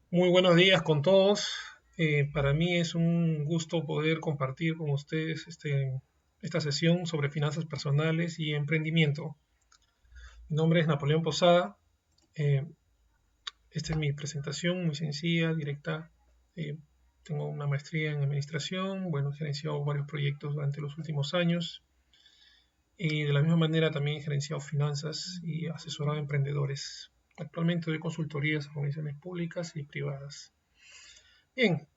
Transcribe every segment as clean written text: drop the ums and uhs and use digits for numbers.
Muy buenos días con todos. Para mí es un gusto poder compartir con ustedes esta sesión sobre finanzas personales y emprendimiento. Mi nombre es Napoleón Posada. Eh, Esta es mi presentación, muy sencilla, directa. Eh, Tengo una maestría en administración. Bueno, he gerenciado varios proyectos durante los últimos años. Y de la misma manera también he gerenciado finanzas y asesorado a emprendedores. Actualmente doy consultorías a organizaciones públicas y privadas. Bien,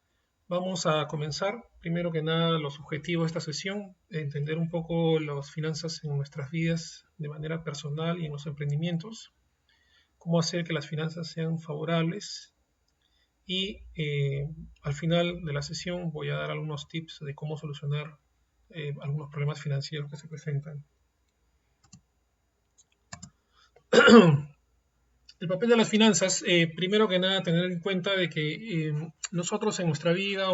vamos a comenzar. Primero que nada, los objetivos de esta sesión, entender un poco las finanzas en nuestras vidas de manera personal y en los emprendimientos, cómo hacer que las finanzas sean favorables y al final de la sesión voy a dar algunos tips de cómo solucionar algunos problemas financieros que se presentan. El papel de las finanzas, primero que nada, tener en cuenta de que nosotros en nuestra vida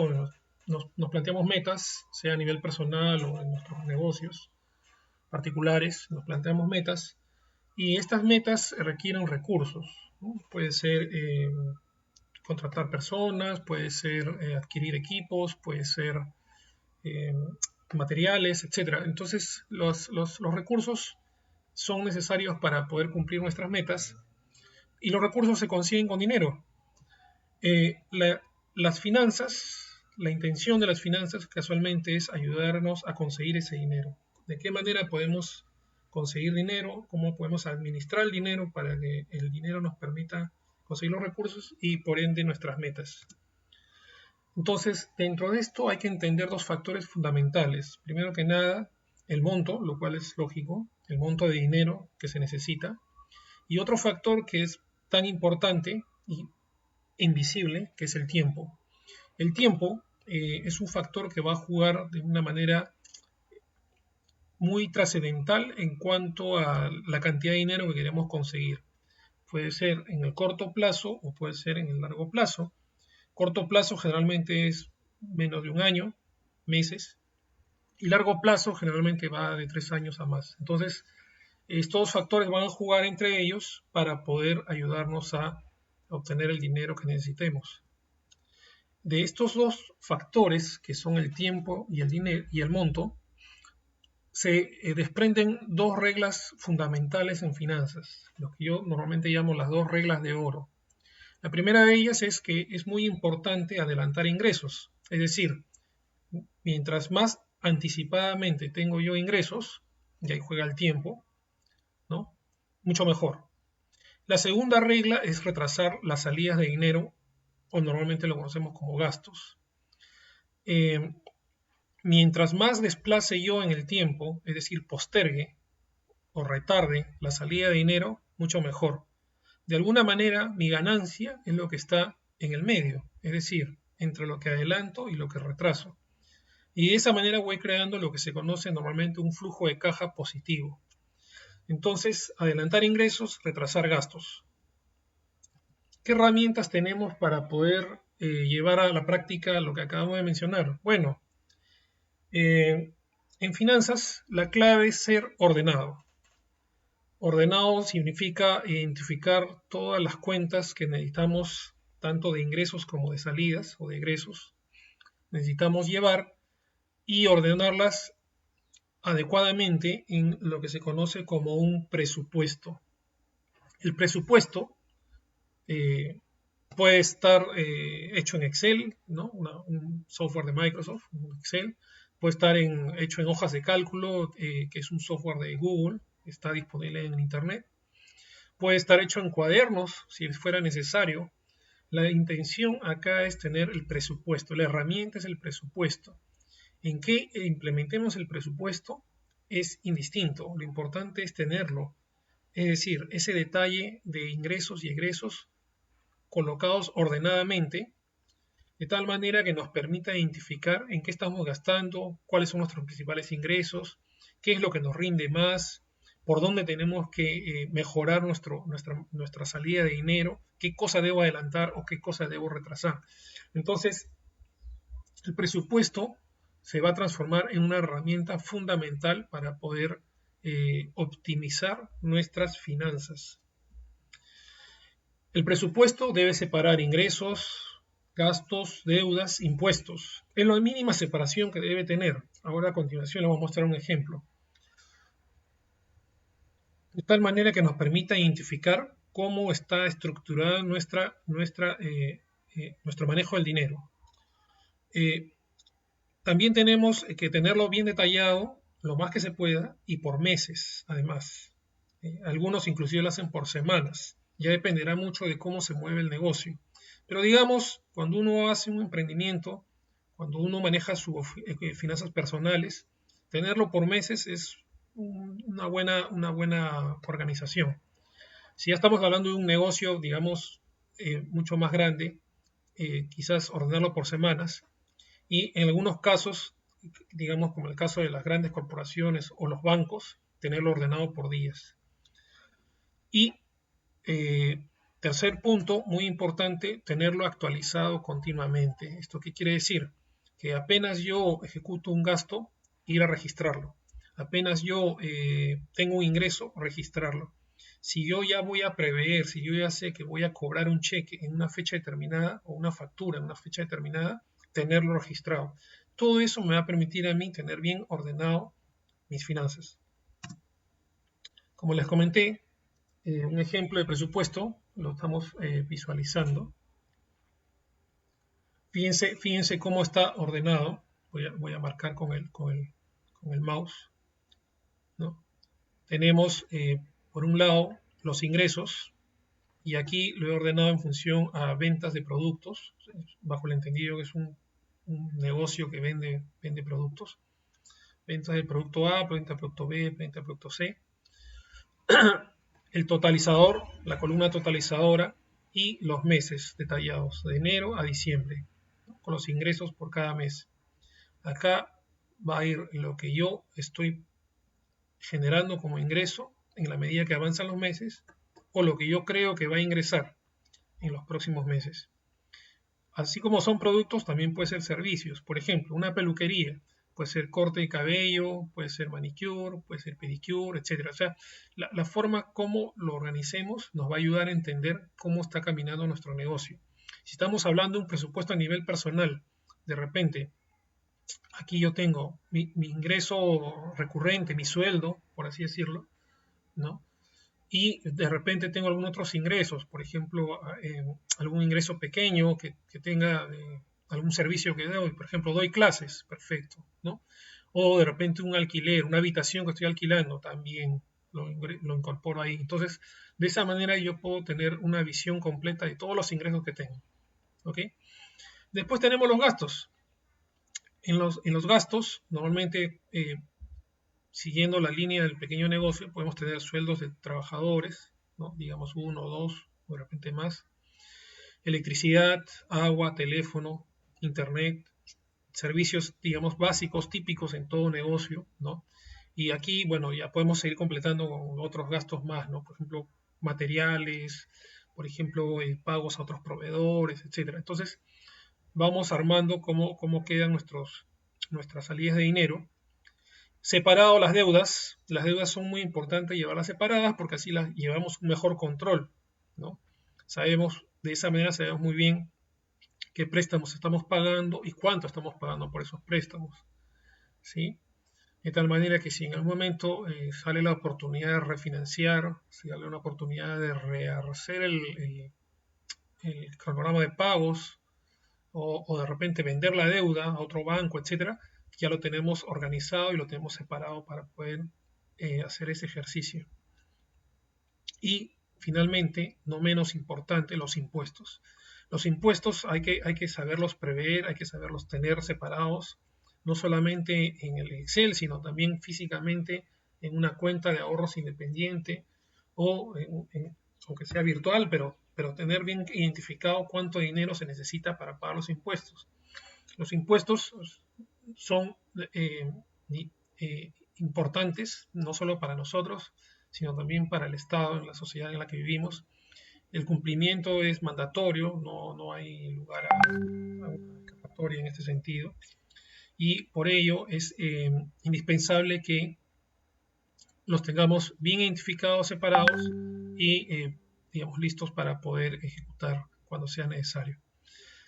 nos planteamos metas, sea a nivel personal o en nuestros negocios particulares, nos planteamos metas y estas metas requieren recursos, ¿no? Puede ser contratar personas, puede ser adquirir equipos, puede ser eh, materiales, etcétera. Entonces, los recursos son necesarios para poder cumplir nuestras metas y los recursos se consiguen con dinero. Las finanzas, la intención de las finanzas casualmente es ayudarnos a conseguir ese dinero. ¿De qué manera podemos conseguir dinero? ¿Cómo podemos administrar el dinero para que el dinero nos permita conseguir los recursos y por ende nuestras metas? Entonces, dentro de esto hay que entender dos factores fundamentales. Primero que nada, el monto, lo cual es lógico, el monto de dinero que se necesita. Y otro factor que es tan importante y invisible, que es el tiempo. El tiempo es un factor que va a jugar de una manera muy trascendental en cuanto a la cantidad de dinero que queremos conseguir. Puede ser en el corto plazo o puede ser en el largo plazo. Corto plazo generalmente es menos de un año, meses, y largo plazo generalmente va de 3 años a más. Entonces, estos factores van a jugar entre ellos para poder ayudarnos a obtener el dinero que necesitemos. De estos dos factores, que son el tiempo y el dinero y el monto, se desprenden dos reglas fundamentales en finanzas, lo que yo normalmente llamo las dos reglas de oro. La primera de ellas es que es muy importante adelantar ingresos, es decir, mientras más anticipadamente tengo yo ingresos, y ahí juega el tiempo, ¿no? Mucho mejor. La segunda regla es retrasar las salidas de dinero, o normalmente lo conocemos como gastos. Eh, Mientras más desplace yo en el tiempo, es decir, postergue o retarde la salida de dinero, mucho mejor. De alguna manera, mi ganancia es lo que está en el medio, es decir, entre lo que adelanto y lo que retraso. Y de esa manera voy creando lo que se conoce normalmente un flujo de caja positivo. Entonces, adelantar ingresos, retrasar gastos. ¿Qué herramientas tenemos para poder llevar a la práctica lo que acabamos de mencionar? Bueno, en finanzas la clave es ser ordenado. Ordenado significa identificar todas las cuentas que necesitamos, tanto de ingresos como de salidas o de egresos, necesitamos llevar y ordenarlas adecuadamente en lo que se conoce como un presupuesto. El presupuesto Eh, puede estar hecho en Excel, ¿no? Un software de Microsoft, un Excel. Puede estar hecho en hojas de cálculo, que es un software de Google, está disponible en Internet. Puede estar hecho en cuadernos, si fuera necesario. La intención acá es tener el presupuesto. La herramienta es el presupuesto. En qué implementemos el presupuesto es indistinto. Lo importante es tenerlo. Es decir, ese detalle de ingresos y egresos colocados ordenadamente, de tal manera que nos permita identificar en qué estamos gastando, cuáles son nuestros principales ingresos, qué es lo que nos rinde más, por dónde tenemos que mejorar nuestra salida de dinero, qué cosa debo adelantar o qué cosa debo retrasar. Entonces, el presupuesto se va a transformar en una herramienta fundamental para poder optimizar nuestras finanzas. El presupuesto debe separar ingresos, gastos, deudas, impuestos. Es la mínima separación que debe tener. Ahora a continuación les voy a mostrar un ejemplo. De tal manera que nos permita identificar cómo está estructurada nuestro manejo del dinero. Eh, También tenemos que tenerlo bien detallado, lo más que se pueda, y por meses, además. Algunos inclusive lo hacen por semanas. Ya dependerá mucho de cómo se mueve el negocio. Pero digamos, cuando uno hace un emprendimiento, cuando uno maneja sus finanzas personales, tenerlo por meses es una buena organización. Si ya estamos hablando de un negocio, digamos, mucho más grande, quizás ordenarlo por semanas, y en algunos casos, digamos como el caso de las grandes corporaciones o los bancos, tenerlo ordenado por días. Y tercer punto, muy importante, tenerlo actualizado continuamente. ¿Esto qué quiere decir? Que apenas yo ejecuto un gasto, ir a registrarlo. Apenas yo tengo un ingreso, registrarlo. Si yo ya voy a prever, si yo ya sé que voy a cobrar un cheque en una fecha determinada o una factura en una fecha determinada, tenerlo registrado. Todo eso me va a permitir a mí tener bien ordenado mis finanzas. Como les comenté, un ejemplo de presupuesto lo estamos visualizando. Fíjense cómo está ordenado. Voy a marcar con el mouse, ¿no? Tenemos, por un lado, los ingresos, y aquí lo he ordenado en función a ventas de productos, bajo el entendido que es un negocio que vende productos. Ventas del producto A, venta del producto B, venta del producto C. El totalizador, la columna totalizadora y los meses detallados, de enero a diciembre, ¿no? Con los ingresos por cada mes. Acá va a ir lo que yo estoy generando como ingreso en la medida que avanzan los meses o lo que yo creo que va a ingresar en los próximos meses. Así como son productos, también puede ser servicios. Por ejemplo, una peluquería puede ser corte de cabello, puede ser manicure, puede ser pedicure, etc. O sea, la forma como lo organicemos nos va a ayudar a entender cómo está caminando nuestro negocio. Si estamos hablando de un presupuesto a nivel personal, de repente, aquí yo tengo mi ingreso recurrente, mi sueldo, por así decirlo, ¿no? Y de repente tengo algunos otros ingresos, por ejemplo, algún ingreso pequeño que tenga algún servicio que doy, por ejemplo, doy clases, perfecto, ¿no? O de repente un alquiler, una habitación que estoy alquilando, también lo incorporo ahí. Entonces, de esa manera yo puedo tener una visión completa de todos los ingresos que tengo, ¿ok? Después tenemos los gastos. En los gastos, normalmente siguiendo la línea del pequeño negocio, podemos tener sueldos de trabajadores, ¿no? Digamos uno o dos, o de repente más, electricidad, agua, teléfono, internet, servicios, digamos, básicos, típicos en todo negocio, ¿no? Y aquí, bueno, ya podemos seguir completando con otros gastos más, ¿no? Por ejemplo, materiales, por ejemplo, pagos a otros proveedores, etcétera. Entonces, vamos armando cómo quedan nuestras salidas de dinero. Separado las deudas son muy importantes llevarlas separadas porque así las llevamos un mejor control, ¿no? De esa manera sabemos muy bien qué préstamos estamos pagando y cuánto estamos pagando por esos préstamos, ¿sí? De tal manera que si en algún momento sale la oportunidad de refinanciar, si sale una oportunidad de rehacer el cronograma de pagos o de repente vender la deuda a otro banco, etcétera, ya lo tenemos organizado y lo tenemos separado para poder hacer ese ejercicio. Y finalmente, no menos importante, los impuestos. Los impuestos hay que saberlos prever, hay que saberlos tener separados, no solamente en el Excel, sino también físicamente en una cuenta de ahorros independiente o aunque sea virtual, pero tener bien identificado cuánto dinero se necesita para pagar los impuestos. Los impuestos son importantes, no solo para nosotros, sino también para el Estado, en la sociedad en la que vivimos. El cumplimiento es mandatorio, no hay lugar a una escapatoria en este sentido, y por ello es indispensable que los tengamos bien identificados, separados y digamos listos para poder ejecutar cuando sea necesario.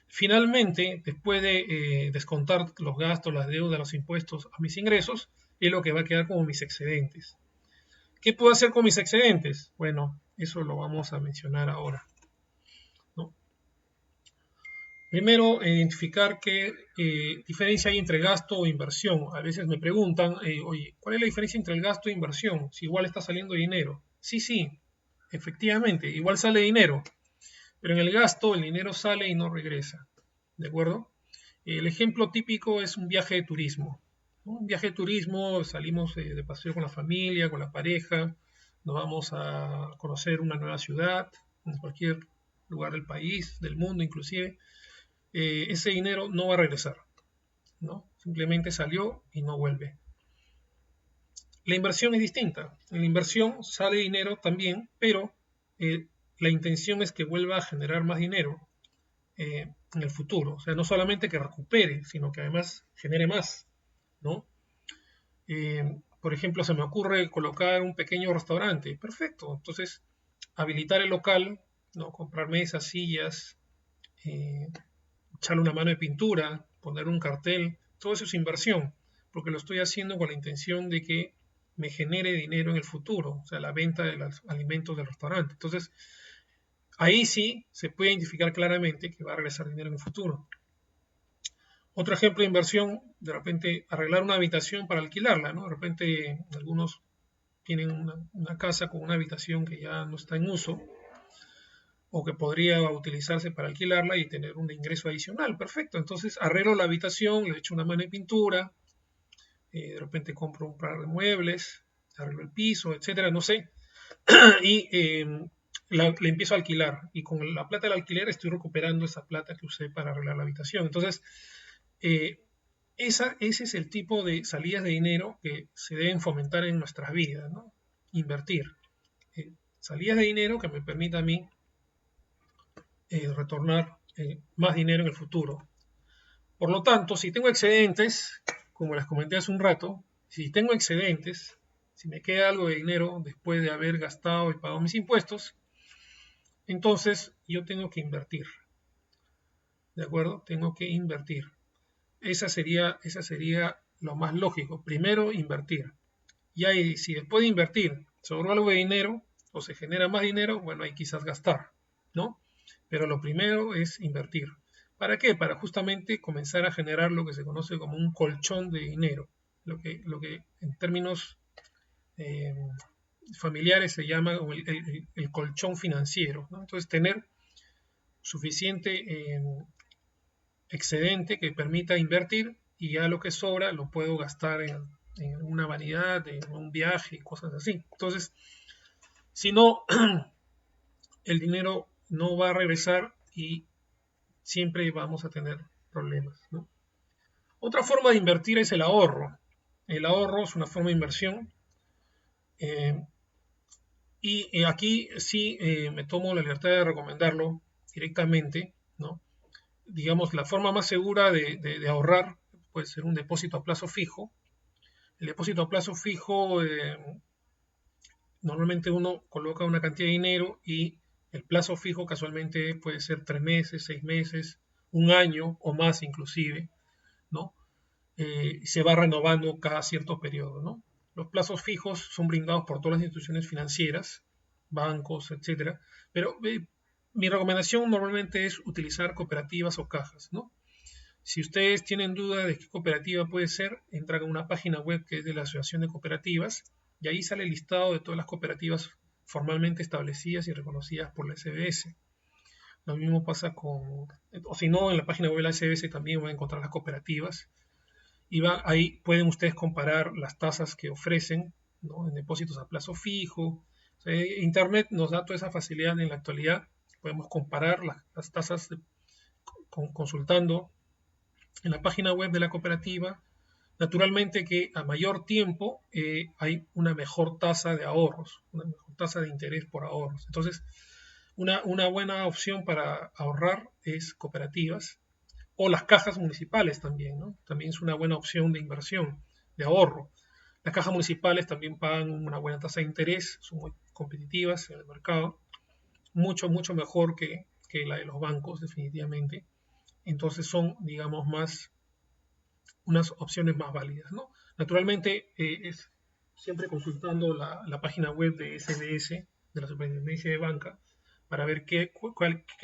Finalmente, después de descontar los gastos, las deudas, los impuestos a mis ingresos, es lo que va a quedar como mis excedentes. ¿Qué puedo hacer con mis excedentes? Bueno, eso lo vamos a mencionar ahora, ¿no? Primero, identificar qué diferencia hay entre gasto o inversión. A veces me preguntan, oye, ¿cuál es la diferencia entre el gasto e inversión? Si igual está saliendo dinero. Sí, efectivamente, igual sale dinero. Pero en el gasto el dinero sale y no regresa. ¿De acuerdo? El ejemplo típico es un viaje de turismo. ¿No? Un viaje de turismo, salimos de paseo con la familia, con la pareja, nos vamos a conocer una nueva ciudad, en cualquier lugar del país, del mundo inclusive. Ese dinero no va a regresar, ¿no? Simplemente salió y no vuelve. La inversión es distinta. En la inversión sale dinero también, pero la intención es que vuelva a generar más dinero en el futuro. O sea, no solamente que recupere, sino que además genere más, ¿no? Por ejemplo, se me ocurre colocar un pequeño restaurante. Perfecto. Entonces, habilitar el local, ¿no? Comprar mesas, sillas, echarle una mano de pintura, poner un cartel. Todo eso es inversión, porque lo estoy haciendo con la intención de que me genere dinero en el futuro, o sea, la venta de los alimentos del restaurante. Entonces, ahí sí se puede identificar claramente que va a regresar dinero en el futuro. Otro ejemplo de inversión, de repente arreglar una habitación para alquilarla, ¿no? De repente algunos tienen una casa con una habitación que ya no está en uso o que podría utilizarse para alquilarla y tener un ingreso adicional. Perfecto, entonces arreglo la habitación, le echo una mano de pintura, de repente compro un par de muebles, arreglo el piso, etcétera, no sé, y le empiezo a alquilar y con la plata del alquiler estoy recuperando esa plata que usé para arreglar la habitación. Entonces, ese es el tipo de salidas de dinero que se deben fomentar en nuestras vidas, ¿no? Invertir. Salidas de dinero que me permita a mí retornar más dinero en el futuro. Por lo tanto, si tengo excedentes, como les comenté hace un rato, si tengo excedentes, si me queda algo de dinero después de haber gastado y pagado mis impuestos, entonces yo tengo que invertir. ¿De acuerdo? Tengo que invertir. Esa sería lo más lógico. Primero, invertir. Y ahí, si después de invertir sobró algo de dinero o se genera más dinero, bueno, hay quizás gastar, ¿no? Pero lo primero es invertir. ¿Para qué? Para justamente comenzar a generar lo que se conoce como un colchón de dinero. Lo que en términos familiares se llama el colchón financiero, ¿no? Entonces, tener suficiente excedente que permita invertir y ya lo que sobra lo puedo gastar en una vanidad, en un viaje, cosas así. Entonces, si no, el dinero no va a regresar y siempre vamos a tener problemas, ¿no? Otra forma de invertir es el ahorro. El ahorro es una forma de inversión. Y aquí sí me tomo la libertad de recomendarlo directamente, ¿no? Digamos, la forma más segura de ahorrar puede ser un depósito a plazo fijo. El depósito a plazo fijo, normalmente uno coloca una cantidad de dinero y el plazo fijo casualmente puede ser 3 meses, 6 meses, un año o más inclusive, ¿no? Se va renovando cada cierto periodo, ¿no? Los plazos fijos son brindados por todas las instituciones financieras, bancos, etcétera, pero Mi recomendación normalmente es utilizar cooperativas o cajas, ¿no? Si ustedes tienen duda de qué cooperativa puede ser, entran a una página web que es de la Asociación de Cooperativas y ahí sale el listado de todas las cooperativas formalmente establecidas y reconocidas por la SBS. Lo mismo pasa o si no, en la página web de la SBS también van a encontrar las cooperativas y ahí pueden ustedes comparar las tasas que ofrecen, ¿no? En depósitos a plazo fijo. O sea, Internet nos da toda esa facilidad en la actualidad. Podemos comparar las tasas consultando en la página web de la cooperativa. Naturalmente que a mayor tiempo hay una mejor tasa de ahorros, una mejor tasa de interés por ahorros. Entonces, una buena opción para ahorrar es cooperativas o las cajas municipales también, ¿no? También es una buena opción de inversión, de ahorro. Las cajas municipales también pagan una buena tasa de interés, son muy competitivas en el mercado, mucho mejor que la de los bancos, definitivamente. Entonces son, digamos, unas opciones más válidas, ¿no? Naturalmente, es siempre consultando la página web de SBS, de la Superintendencia de Banca, para ver qué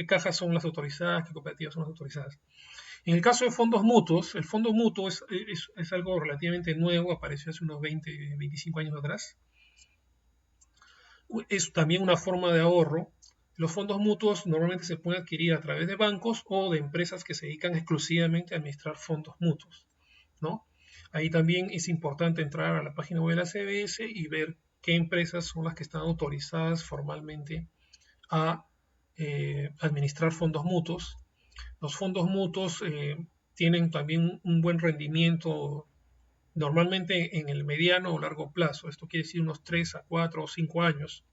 cajas son las autorizadas, qué cooperativas son las autorizadas. En el caso de fondos mutuos, el fondo mutuo es algo relativamente nuevo, apareció hace unos 20, 25 años atrás. Es también una forma de ahorro. Los fondos mutuos normalmente se pueden adquirir a través de bancos o de empresas que se dedican exclusivamente a administrar fondos mutuos, ¿no? Ahí también es importante entrar a la página web de la CBS y ver qué empresas son las que están autorizadas formalmente a administrar fondos mutuos. Los fondos mutuos tienen también un buen rendimiento normalmente en el mediano o largo plazo. Esto quiere decir unos 3 a 4 o 5 años.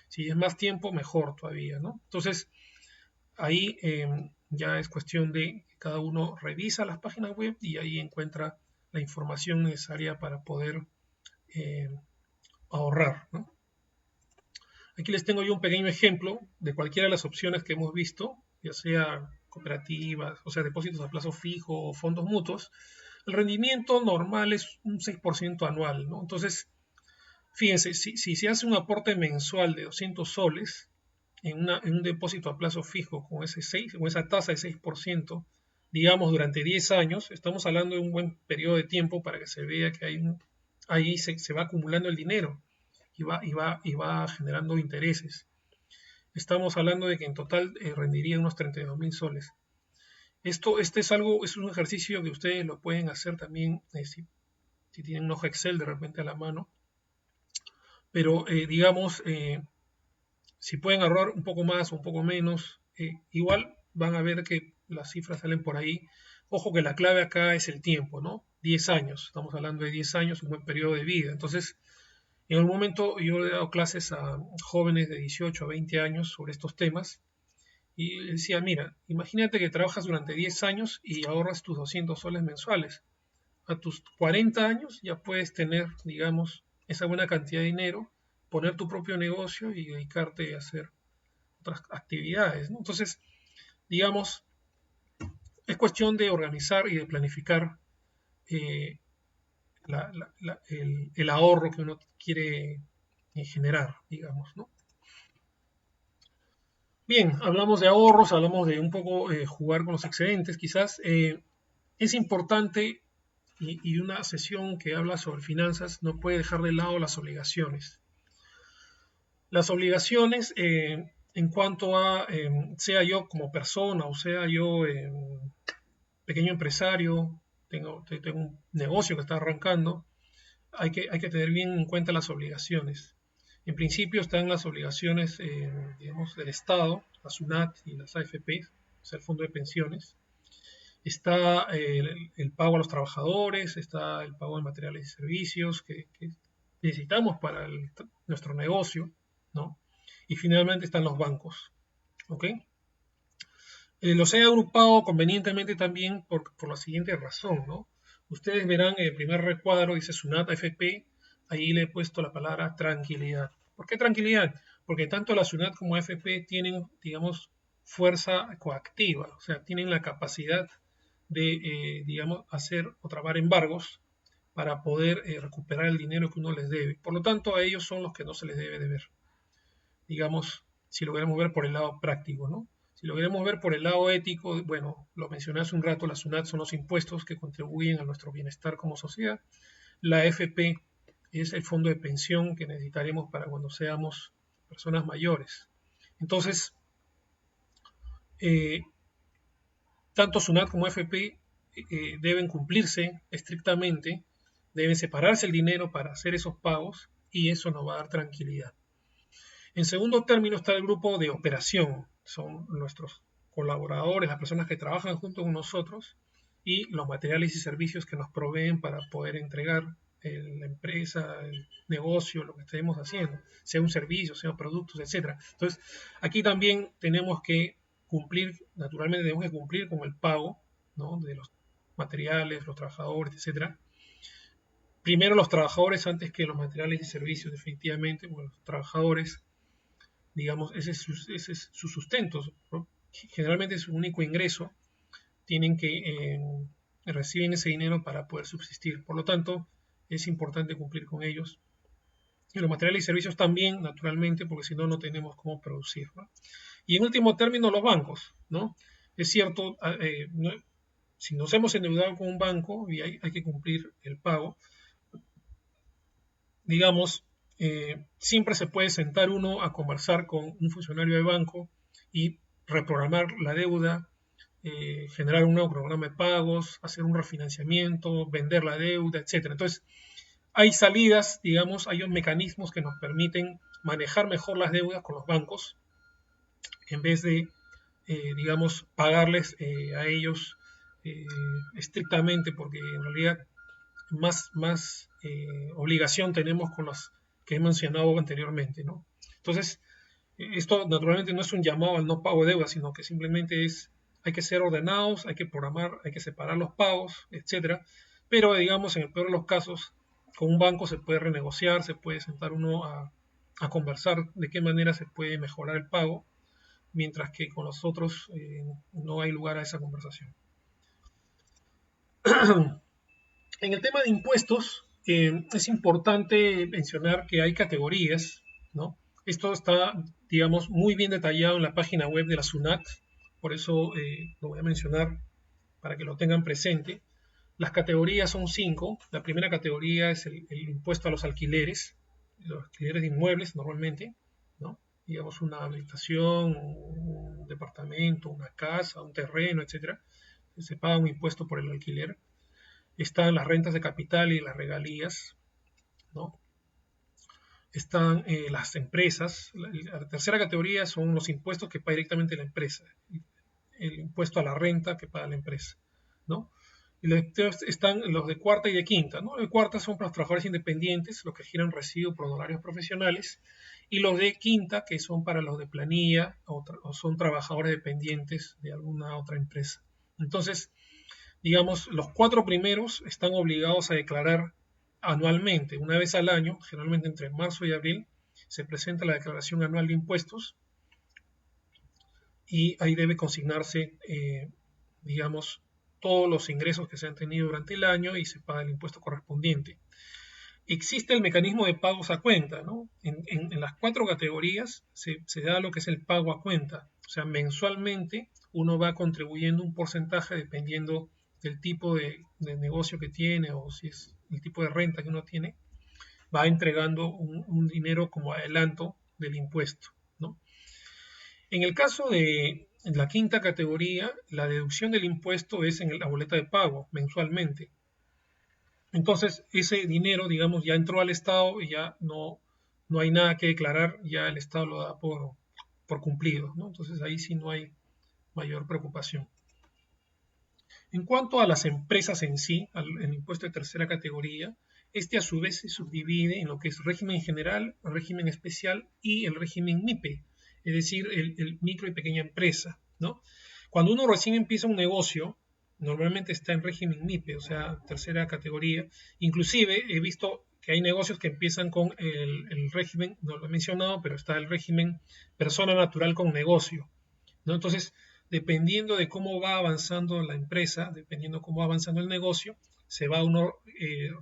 Si es más tiempo, mejor todavía, ¿no? Entonces, ahí ya es cuestión de que cada uno revisa las páginas web y ahí encuentra la información necesaria para poder eh, ahorrar, ¿no? Aquí les tengo yo un pequeño ejemplo de cualquiera de las opciones que hemos visto, ya sea cooperativas, o sea, depósitos a plazo fijo o fondos mutuos. El rendimiento normal es un 6% anual, ¿no? Entonces, fíjense, si se hace un aporte mensual de 200 soles en un depósito a plazo fijo con esa tasa de 6%, digamos durante 10 años, estamos hablando de un buen periodo de tiempo para que se vea que ahí se va acumulando el dinero y va generando intereses. Estamos hablando de que en total rendiría unos 32.000 soles. Este es un ejercicio que ustedes lo pueden hacer también si tienen un hoja Excel de repente a la mano. Pero digamos, si pueden ahorrar un poco más o un poco menos, igual van a ver que las cifras salen por ahí. Ojo que la clave acá es el tiempo, ¿no? 10 años, estamos hablando de 10 años, un buen periodo de vida. Entonces, en un momento yo he dado clases a jóvenes de 18 a 20 años sobre estos temas y decía, mira, imagínate que trabajas durante 10 años y ahorras tus 200 soles mensuales. A tus 40 años ya puedes tener, digamos, esa buena cantidad de dinero, poner tu propio negocio y dedicarte a hacer otras actividades, ¿no? Entonces, digamos, es cuestión de organizar y de planificar eh, el ahorro que uno quiere generar, digamos, ¿no? Bien, hablamos de ahorros, hablamos de un poco jugar con los excedentes, quizás. Es importante y una sesión que habla sobre finanzas no puede dejar de lado las obligaciones. Las obligaciones en cuanto a, sea yo como persona o sea yo pequeño empresario, tengo un negocio que está arrancando, hay que tener bien en cuenta las obligaciones. En principio están las obligaciones, digamos, del Estado, la SUNAT y las AFP, o sea, el Fondo de Pensiones. Está el pago a los trabajadores, está el pago de materiales y servicios que necesitamos para nuestro negocio, ¿no? Y finalmente están los bancos, ¿ok? Los he agrupado convenientemente también por la siguiente razón, ¿no? Ustedes verán el primer recuadro, dice SUNAT AFP, ahí le he puesto la palabra tranquilidad. ¿Por qué tranquilidad? Porque tanto la SUNAT como AFP tienen, digamos, fuerza coactiva, o sea, tienen la capacidad de, digamos, hacer o trabar embargos para poder recuperar el dinero que uno les debe. Por lo tanto, a ellos son los que no se les debe deber. Digamos, si lo queremos ver por el lado práctico, ¿no? Si lo queremos ver por el lado ético, bueno, lo mencioné hace un rato, la SUNAT son los impuestos que contribuyen a nuestro bienestar como sociedad. La AFP es el fondo de pensión que necesitaremos para cuando seamos personas mayores. Entonces, tanto SUNAT como AFP deben cumplirse estrictamente, deben separarse el dinero para hacer esos pagos y eso nos va a dar tranquilidad. En segundo término está el grupo de operación, son nuestros colaboradores, las personas que trabajan junto con nosotros y los materiales y servicios que nos proveen para poder entregar la empresa, el negocio, lo que estemos haciendo, sea un servicio, sea productos, etcétera. Entonces, aquí también tenemos que cumplir, naturalmente tenemos que cumplir con el pago, ¿no?, de los materiales, los trabajadores, etcétera. Primero los trabajadores antes que los materiales y servicios, definitivamente, porque los trabajadores, digamos, ese es su sustento, ¿no? Generalmente es su único ingreso, tienen que reciben ese dinero para poder subsistir. Por lo tanto, es importante cumplir con ellos. Y los materiales y servicios también, naturalmente, porque si no, no tenemos cómo producir, ¿no? Y en último término, los bancos, ¿no? Es cierto, si nos hemos endeudado con un banco y hay que cumplir el pago, digamos, siempre se puede sentar uno a conversar con un funcionario de banco y reprogramar la deuda, generar un nuevo programa de pagos, hacer un refinanciamiento, vender la deuda, etc. Entonces, hay salidas, digamos, hay mecanismos que nos permiten manejar mejor las deudas con los bancos en vez de, digamos, pagarles a ellos estrictamente, porque en realidad más obligación tenemos con los que he mencionado anteriormente, ¿no? Entonces, esto naturalmente no es un llamado al no pago de deuda, sino que simplemente hay que ser ordenados, hay que programar, hay que separar los pagos, etcétera. Pero, digamos, en el peor de los casos, con un banco se puede renegociar, se puede sentar uno a conversar de qué manera se puede mejorar el pago, mientras que con los otros no hay lugar a esa conversación. En el tema de impuestos, es importante mencionar que hay categorías, ¿no? Esto está, digamos, muy bien detallado en la página web de la SUNAT, por eso lo voy a mencionar para que lo tengan presente. Las categorías son 5. La primera categoría es el impuesto a los alquileres de inmuebles normalmente, ¿no? Digamos una habitación, un departamento, una casa, un terreno, etcétera. Se paga un impuesto por el alquiler. Están las rentas de capital y las regalías, ¿no? Están las empresas. La tercera categoría son los impuestos que paga directamente la empresa. El impuesto a la renta que paga la empresa, ¿no? Y están los de cuarta y de quinta, ¿no? Los de cuarta son para los trabajadores independientes, los que giran residuos por honorarios profesionales, y los de quinta, que son para los de planilla o son trabajadores dependientes de alguna otra empresa. Entonces, digamos, los 4 primeros están obligados a declarar anualmente, una vez al año, generalmente entre marzo y abril, se presenta la declaración anual de impuestos y ahí debe consignarse, digamos, todos los ingresos que se han tenido durante el año y se paga el impuesto correspondiente. Existe el mecanismo de pagos a cuenta, ¿no? En las 4 categorías se da lo que es el pago a cuenta, o sea, mensualmente uno va contribuyendo un porcentaje dependiendo del tipo de negocio que tiene o si es el tipo de renta que uno tiene, va entregando un dinero como adelanto del impuesto, ¿no? En el caso de la quinta categoría, la deducción del impuesto es en la boleta de pago mensualmente. Entonces, ese dinero, digamos, ya entró al Estado y ya no hay nada que declarar, ya el Estado lo da por cumplido, ¿no? Entonces, ahí sí no hay mayor preocupación. En cuanto a las empresas en sí, el impuesto de tercera categoría, este a su vez se subdivide en lo que es régimen general, régimen especial y el régimen MIPE, es decir, el micro y pequeña empresa, ¿no? Cuando uno recién empieza un negocio, normalmente está en régimen MIPE, o sea, tercera categoría. Inclusive he visto que hay negocios que empiezan con el régimen, no lo he mencionado, pero está el régimen persona natural con negocio, ¿no? Entonces, dependiendo de cómo va avanzando la empresa, dependiendo cómo va avanzando el negocio, se va uno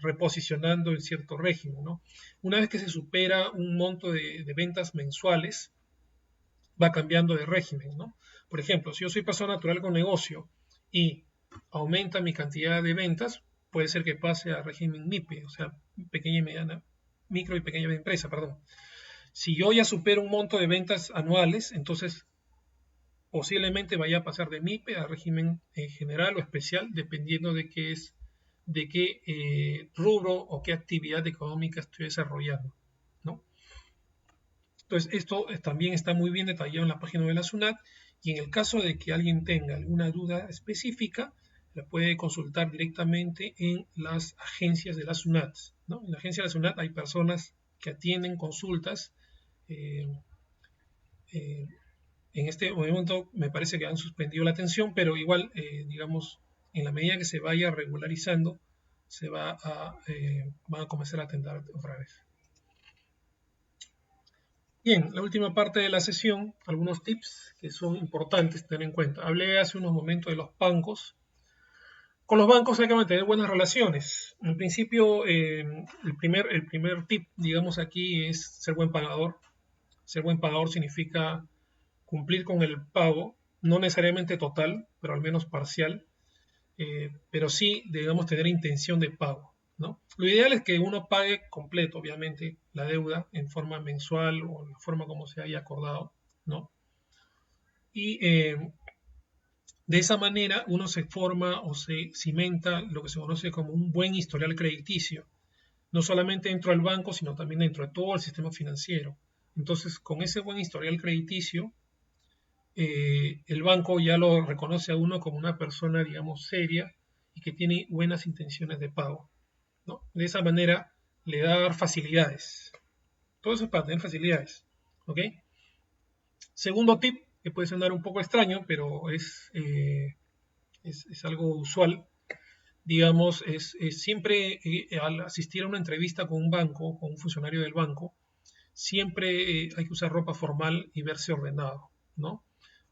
reposicionando en cierto régimen, ¿no? Una vez que se supera un monto de ventas mensuales, va cambiando de régimen, ¿no? Por ejemplo, si yo soy persona natural con negocio y aumenta mi cantidad de ventas, puede ser que pase a régimen MIPE, o sea, pequeña y mediana, micro y pequeña empresa, perdón. Si yo ya supero un monto de ventas anuales, entonces posiblemente vaya a pasar de MIPE a régimen general o especial, dependiendo de qué rubro o qué actividad económica estoy desarrollando, ¿no? Entonces, esto también está muy bien detallado en la página de la SUNAT, y en el caso de que alguien tenga alguna duda específica, la puede consultar directamente en las agencias de la SUNAT, ¿no? En la agencia de la SUNAT hay personas que atienden consultas. eh, eh, en este momento me parece que han suspendido la atención, pero igual, digamos, en la medida que se vaya regularizando, van a comenzar a atender otra vez. Bien, la última parte de la sesión, algunos tips que son importantes tener en cuenta. Hablé hace unos momentos de los bancos. Con los bancos hay que mantener buenas relaciones. En principio, el primer tip, digamos aquí, es ser buen pagador. Ser buen pagador significa cumplir con el pago, no necesariamente total, pero al menos parcial, pero sí, digamos, tener intención de pago, ¿no? Lo ideal es que uno pague completo, obviamente, la deuda en forma mensual o en la forma como se haya acordado, ¿no? Y de esa manera uno se forma o se cimenta lo que se conoce como un buen historial crediticio, no solamente dentro del banco, sino también dentro de todo el sistema financiero. Entonces, con ese buen historial crediticio, el banco ya lo reconoce a uno como una persona, digamos, seria y que tiene buenas intenciones de pago, ¿no? De esa manera le da a dar facilidades. Todo eso es para tener facilidades, ¿ok? Segundo tip, que puede sonar un poco extraño, pero es algo usual, digamos, es siempre al asistir a una entrevista con un banco, con un funcionario del banco, siempre hay que usar ropa formal y verse ordenado, ¿no?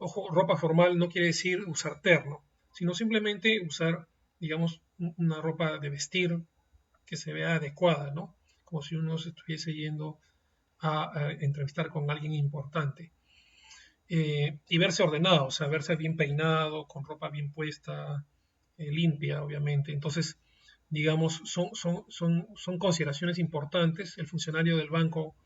Ojo, ropa formal no quiere decir usar terno, sino simplemente usar, digamos, una ropa de vestir que se vea adecuada, ¿no? Como si uno se estuviese yendo a entrevistar con alguien importante. Y verse ordenado, o sea, verse bien peinado, con ropa bien puesta, limpia, obviamente. Entonces, digamos, son consideraciones importantes. El funcionario del banco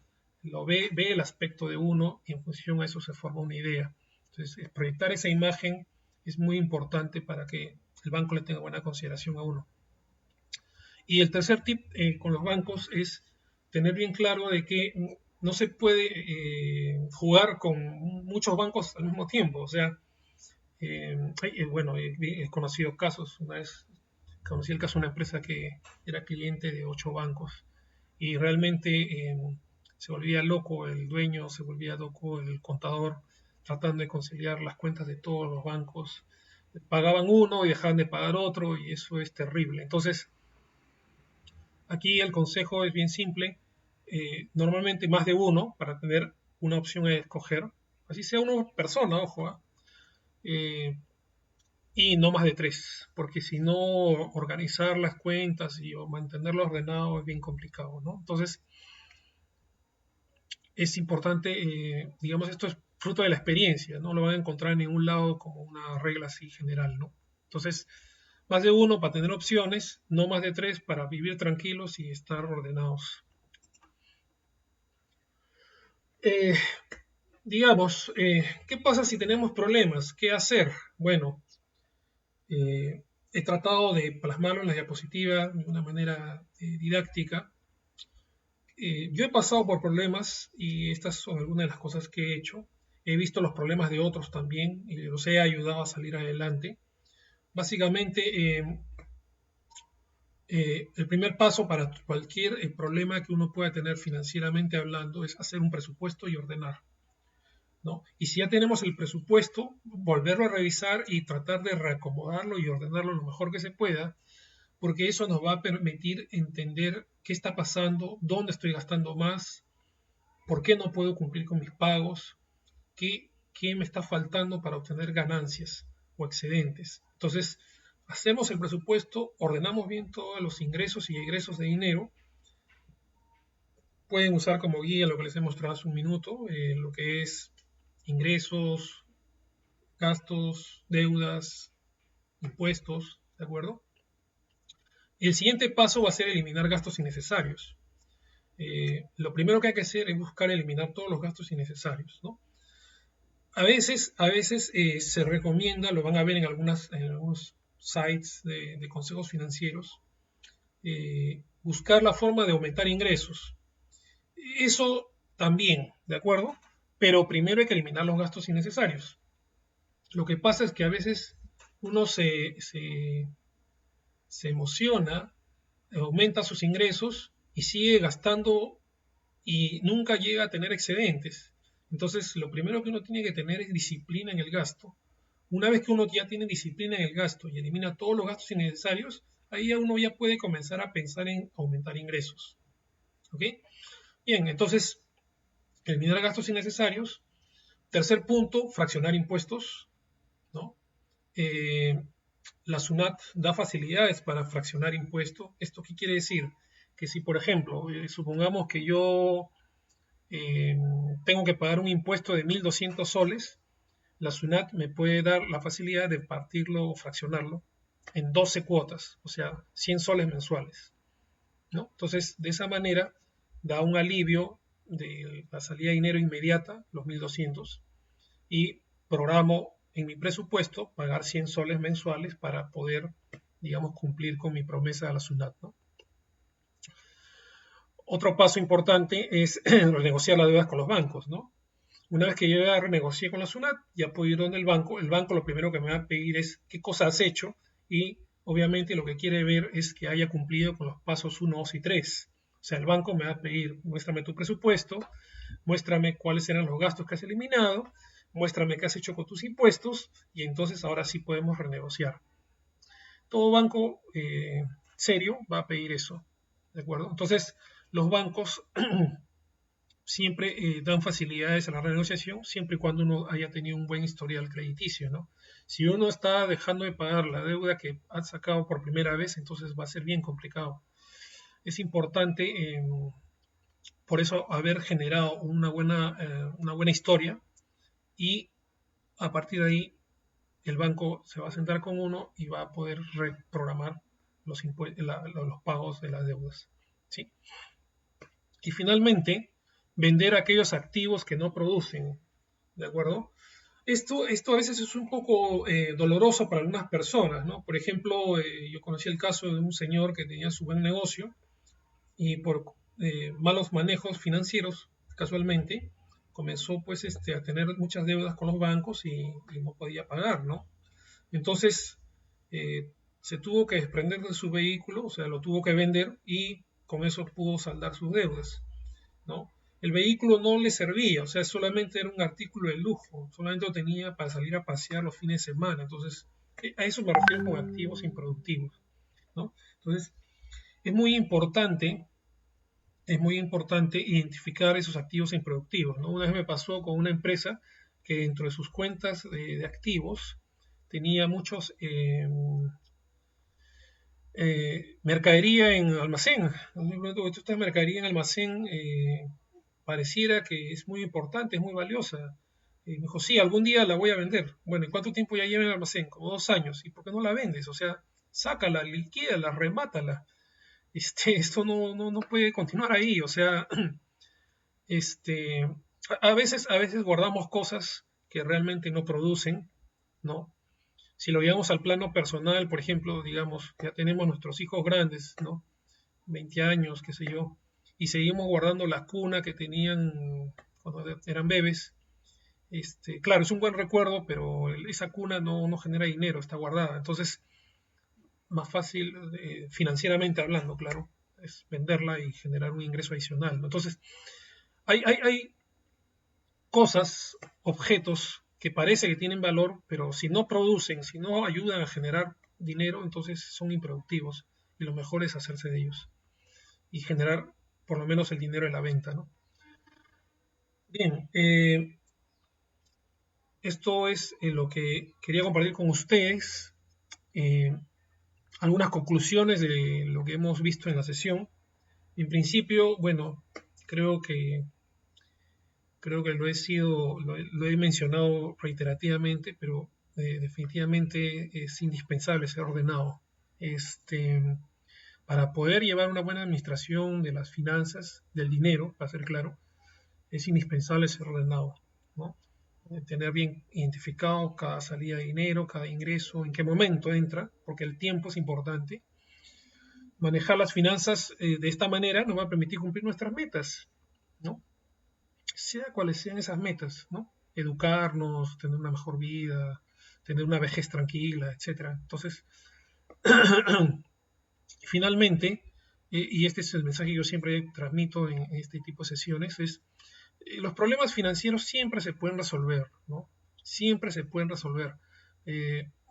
ve el aspecto de uno y en función a eso se forma una idea. Entonces, proyectar esa imagen es muy importante para que el banco le tenga buena consideración a uno. Y el tercer tip con los bancos es tener bien claro de que no se puede jugar con muchos bancos al mismo tiempo. O sea, bueno, he conocido casos. Una vez conocí el caso de una empresa que era cliente de 8 bancos y realmente se volvía loco el dueño, se volvía loco el contador tratando de conciliar las cuentas de todos los bancos. Pagaban uno y dejaban de pagar otro y eso es terrible. Entonces, aquí el consejo es bien simple. Normalmente más de uno para tener una opción a escoger. Así sea una persona, ojo, ¿eh? Y no más de tres, porque si no, organizar las cuentas y o mantenerlo ordenado es bien complicado, ¿no? Entonces, es importante, digamos, esto es fruto de la experiencia, no lo van a encontrar en ningún lado como una regla así general, ¿no? Entonces, más de uno para tener opciones, no más de tres para vivir tranquilos y estar ordenados. Eh, digamos, ¿qué pasa si tenemos problemas? ¿Qué hacer? Bueno, he tratado de plasmarlo en la diapositiva de una manera didáctica. Yo he pasado por problemas y estas son algunas de las cosas que he hecho. He visto los problemas de otros también y los he ayudado a salir adelante. Básicamente, el primer paso para cualquier problema que uno pueda tener financieramente hablando es hacer un presupuesto y ordenar, ¿no? Y si ya tenemos el presupuesto, volverlo a revisar y tratar de reacomodarlo y ordenarlo lo mejor que se pueda, porque eso nos va a permitir entender qué está pasando, dónde estoy gastando más, por qué no puedo cumplir con mis pagos, qué me está faltando para obtener ganancias o excedentes. Entonces, hacemos el presupuesto, ordenamos bien todos los ingresos y egresos de dinero. Pueden usar como guía lo que les he mostrado hace un minuto, lo que es ingresos, gastos, deudas, impuestos, ¿de acuerdo? El siguiente paso va a ser eliminar gastos innecesarios. Lo primero que hay que hacer es buscar eliminar todos los gastos innecesarios, ¿no? A veces se recomienda, lo van a ver en algunos sites de consejos financieros, buscar la forma de aumentar ingresos. Eso también, ¿de acuerdo? Pero primero hay que eliminar los gastos innecesarios. Lo que pasa es que a veces uno se emociona, aumenta sus ingresos y sigue gastando y nunca llega a tener excedentes. Entonces, lo primero que uno tiene que tener es disciplina en el gasto. Una vez que uno ya tiene disciplina en el gasto y elimina todos los gastos innecesarios, ahí ya uno ya puede comenzar a pensar en aumentar ingresos. ¿Ok? Bien, entonces, eliminar gastos innecesarios. Tercer punto, fraccionar impuestos, ¿no? La SUNAT da facilidades para fraccionar impuestos. ¿Esto qué quiere decir? Que si, por ejemplo, supongamos que yo tengo que pagar un impuesto de 1.200 soles, la SUNAT me puede dar la facilidad de partirlo o fraccionarlo en 12 cuotas, o sea, 100 soles mensuales, ¿no? Entonces, de esa manera da un alivio de la salida de dinero inmediata, los 1.200, y programo en mi presupuesto pagar 100 soles mensuales para poder, digamos, cumplir con mi promesa a la SUNAT, ¿no? Otro paso importante es renegociar las deudas con los bancos, ¿no? Una vez que yo ya renegocié con la SUNAT, ya puedo ir donde el banco lo primero que me va a pedir es qué cosa has hecho y obviamente lo que quiere ver es que haya cumplido con los pasos 1, 2 y 3. O sea, el banco me va a pedir, muéstrame tu presupuesto, muéstrame cuáles eran los gastos que has eliminado, muéstrame qué has hecho con tus impuestos y entonces ahora sí podemos renegociar. Todo banco serio va a pedir eso, ¿de acuerdo? Entonces, los bancos siempre dan facilidades a la renegociación, siempre y cuando uno haya tenido un buen historial crediticio, ¿no? Si uno está dejando de pagar la deuda que ha sacado por primera vez, entonces va a ser bien complicado. Es importante, por eso, haber generado una buena historia y a partir de ahí el banco se va a sentar con uno y va a poder reprogramar los pagos de las deudas, ¿sí? Y finalmente, vender aquellos activos que no producen, ¿de acuerdo? Esto a veces es un poco doloroso para algunas personas, ¿no? Por ejemplo, yo conocí el caso de un señor que tenía su buen negocio y por malos manejos financieros, casualmente, comenzó pues a tener muchas deudas con los bancos y no podía pagar, ¿no? Entonces, se tuvo que desprender de su vehículo, o sea, lo tuvo que vender y con eso pudo saldar sus deudas, ¿no? El vehículo no le servía, o sea, solamente era un artículo de lujo, solamente lo tenía para salir a pasear los fines de semana. Entonces, a eso me refiero con activos improductivos, ¿no? Entonces, es muy importante, es muy importante identificar esos activos improductivos, ¿no? Una vez me pasó con una empresa que dentro de sus cuentas de activos tenía muchos mercadería en almacén. Esta mercadería en almacén pareciera que es muy importante, es muy valiosa. Y me dijo, sí, algún día la voy a vender. Bueno, ¿y cuánto tiempo ya lleva en el almacén? Como 2 años. ¿Y por qué no la vendes? O sea, sácala, liquídala, remátala. Esto no puede continuar ahí. O sea, este, a veces guardamos cosas que realmente no producen, ¿no? Si lo llevamos al plano personal, por ejemplo, digamos, ya tenemos nuestros hijos grandes, ¿no? 20 años, qué sé yo, y seguimos guardando la cuna que tenían cuando eran bebés. Claro, es un buen recuerdo, pero esa cuna no genera dinero, está guardada. Entonces, más fácil, financieramente hablando, claro, es venderla y generar un ingreso adicional, ¿no? Entonces, hay cosas, objetos que parece que tienen valor, pero si no producen, si no ayudan a generar dinero, entonces son improductivos y lo mejor es hacerse de ellos y generar por lo menos el dinero de la venta, ¿no? Bien, esto es lo que quería compartir con ustedes. eh, Algunas conclusiones de lo que hemos visto en la sesión. En principio, bueno, creo que Creo que lo he mencionado reiterativamente, pero definitivamente es indispensable ser ordenado. Este, para poder llevar una buena administración de las finanzas, del dinero, para ser claro, es indispensable ser ordenado, ¿no? Tener bien identificado cada salida de dinero, cada ingreso, en qué momento entra, porque el tiempo es importante. Manejar las finanzas de esta manera nos va a permitir cumplir nuestras metas, ¿no? Sea cuales sean esas metas, ¿no? Educarnos, tener una mejor vida, tener una vejez tranquila, etcétera. Entonces, finalmente, y este es el mensaje que yo siempre transmito en este tipo de sesiones, es los problemas financieros siempre se pueden resolver, ¿no? Siempre se pueden resolver.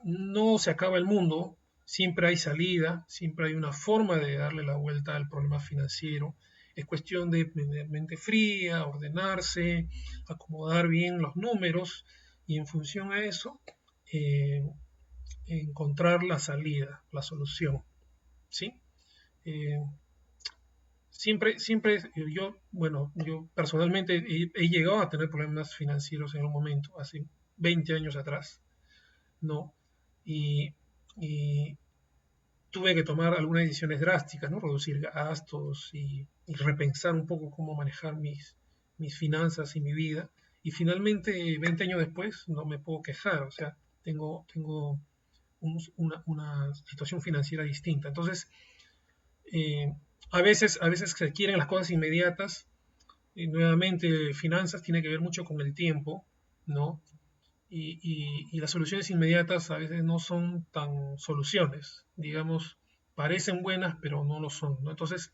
No se acaba el mundo, siempre hay salida, siempre hay una forma de darle la vuelta al problema financiero. Es cuestión de tener mente fría, ordenarse, acomodar bien los números y en función a eso encontrar la salida, la solución, ¿sí? Eh, siempre yo personalmente he llegado a tener problemas financieros en un momento, hace 20 años atrás, ¿no? Y, y tuve que tomar algunas decisiones drásticas, ¿no? Reducir gastos y repensar un poco cómo manejar mis finanzas y mi vida. Y finalmente, 20 años después, no me puedo quejar, o sea, tengo una situación financiera distinta. Entonces, eh, a veces se quieren las cosas inmediatas. Y nuevamente, finanzas tiene que ver mucho con el tiempo, ¿no? Y las soluciones inmediatas a veces no son tan soluciones, digamos, parecen buenas, pero no lo son, ¿no? Entonces,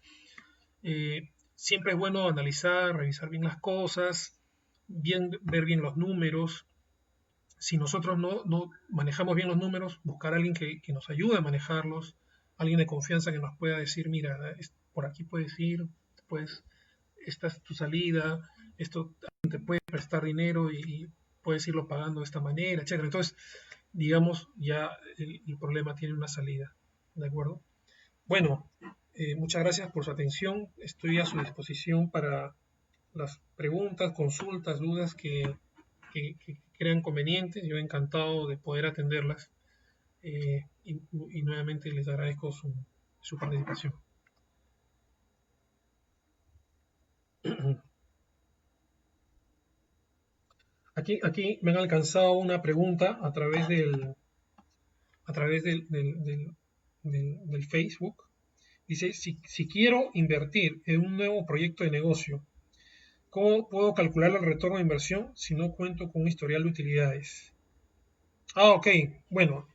siempre es bueno analizar, revisar bien las cosas, ver bien los números. Si nosotros no manejamos bien los números, buscar a alguien que nos ayude a manejarlos, alguien de confianza que nos pueda decir, mira, por aquí puedes ir, pues esta es tu salida, esto te puede prestar dinero y puedes irlo pagando de esta manera, etcétera. Entonces, digamos, ya el problema tiene una salida, ¿de acuerdo? Bueno, muchas gracias por su atención. Estoy a su disposición para las preguntas, consultas, dudas que crean convenientes. Yo he encantado de poder atenderlas y nuevamente les agradezco su participación. Aquí me han alcanzado una pregunta a través del Facebook. Dice, si quiero invertir en un nuevo proyecto de negocio, ¿cómo puedo calcular el retorno de inversión si no cuento con un historial de utilidades? Ok, bueno,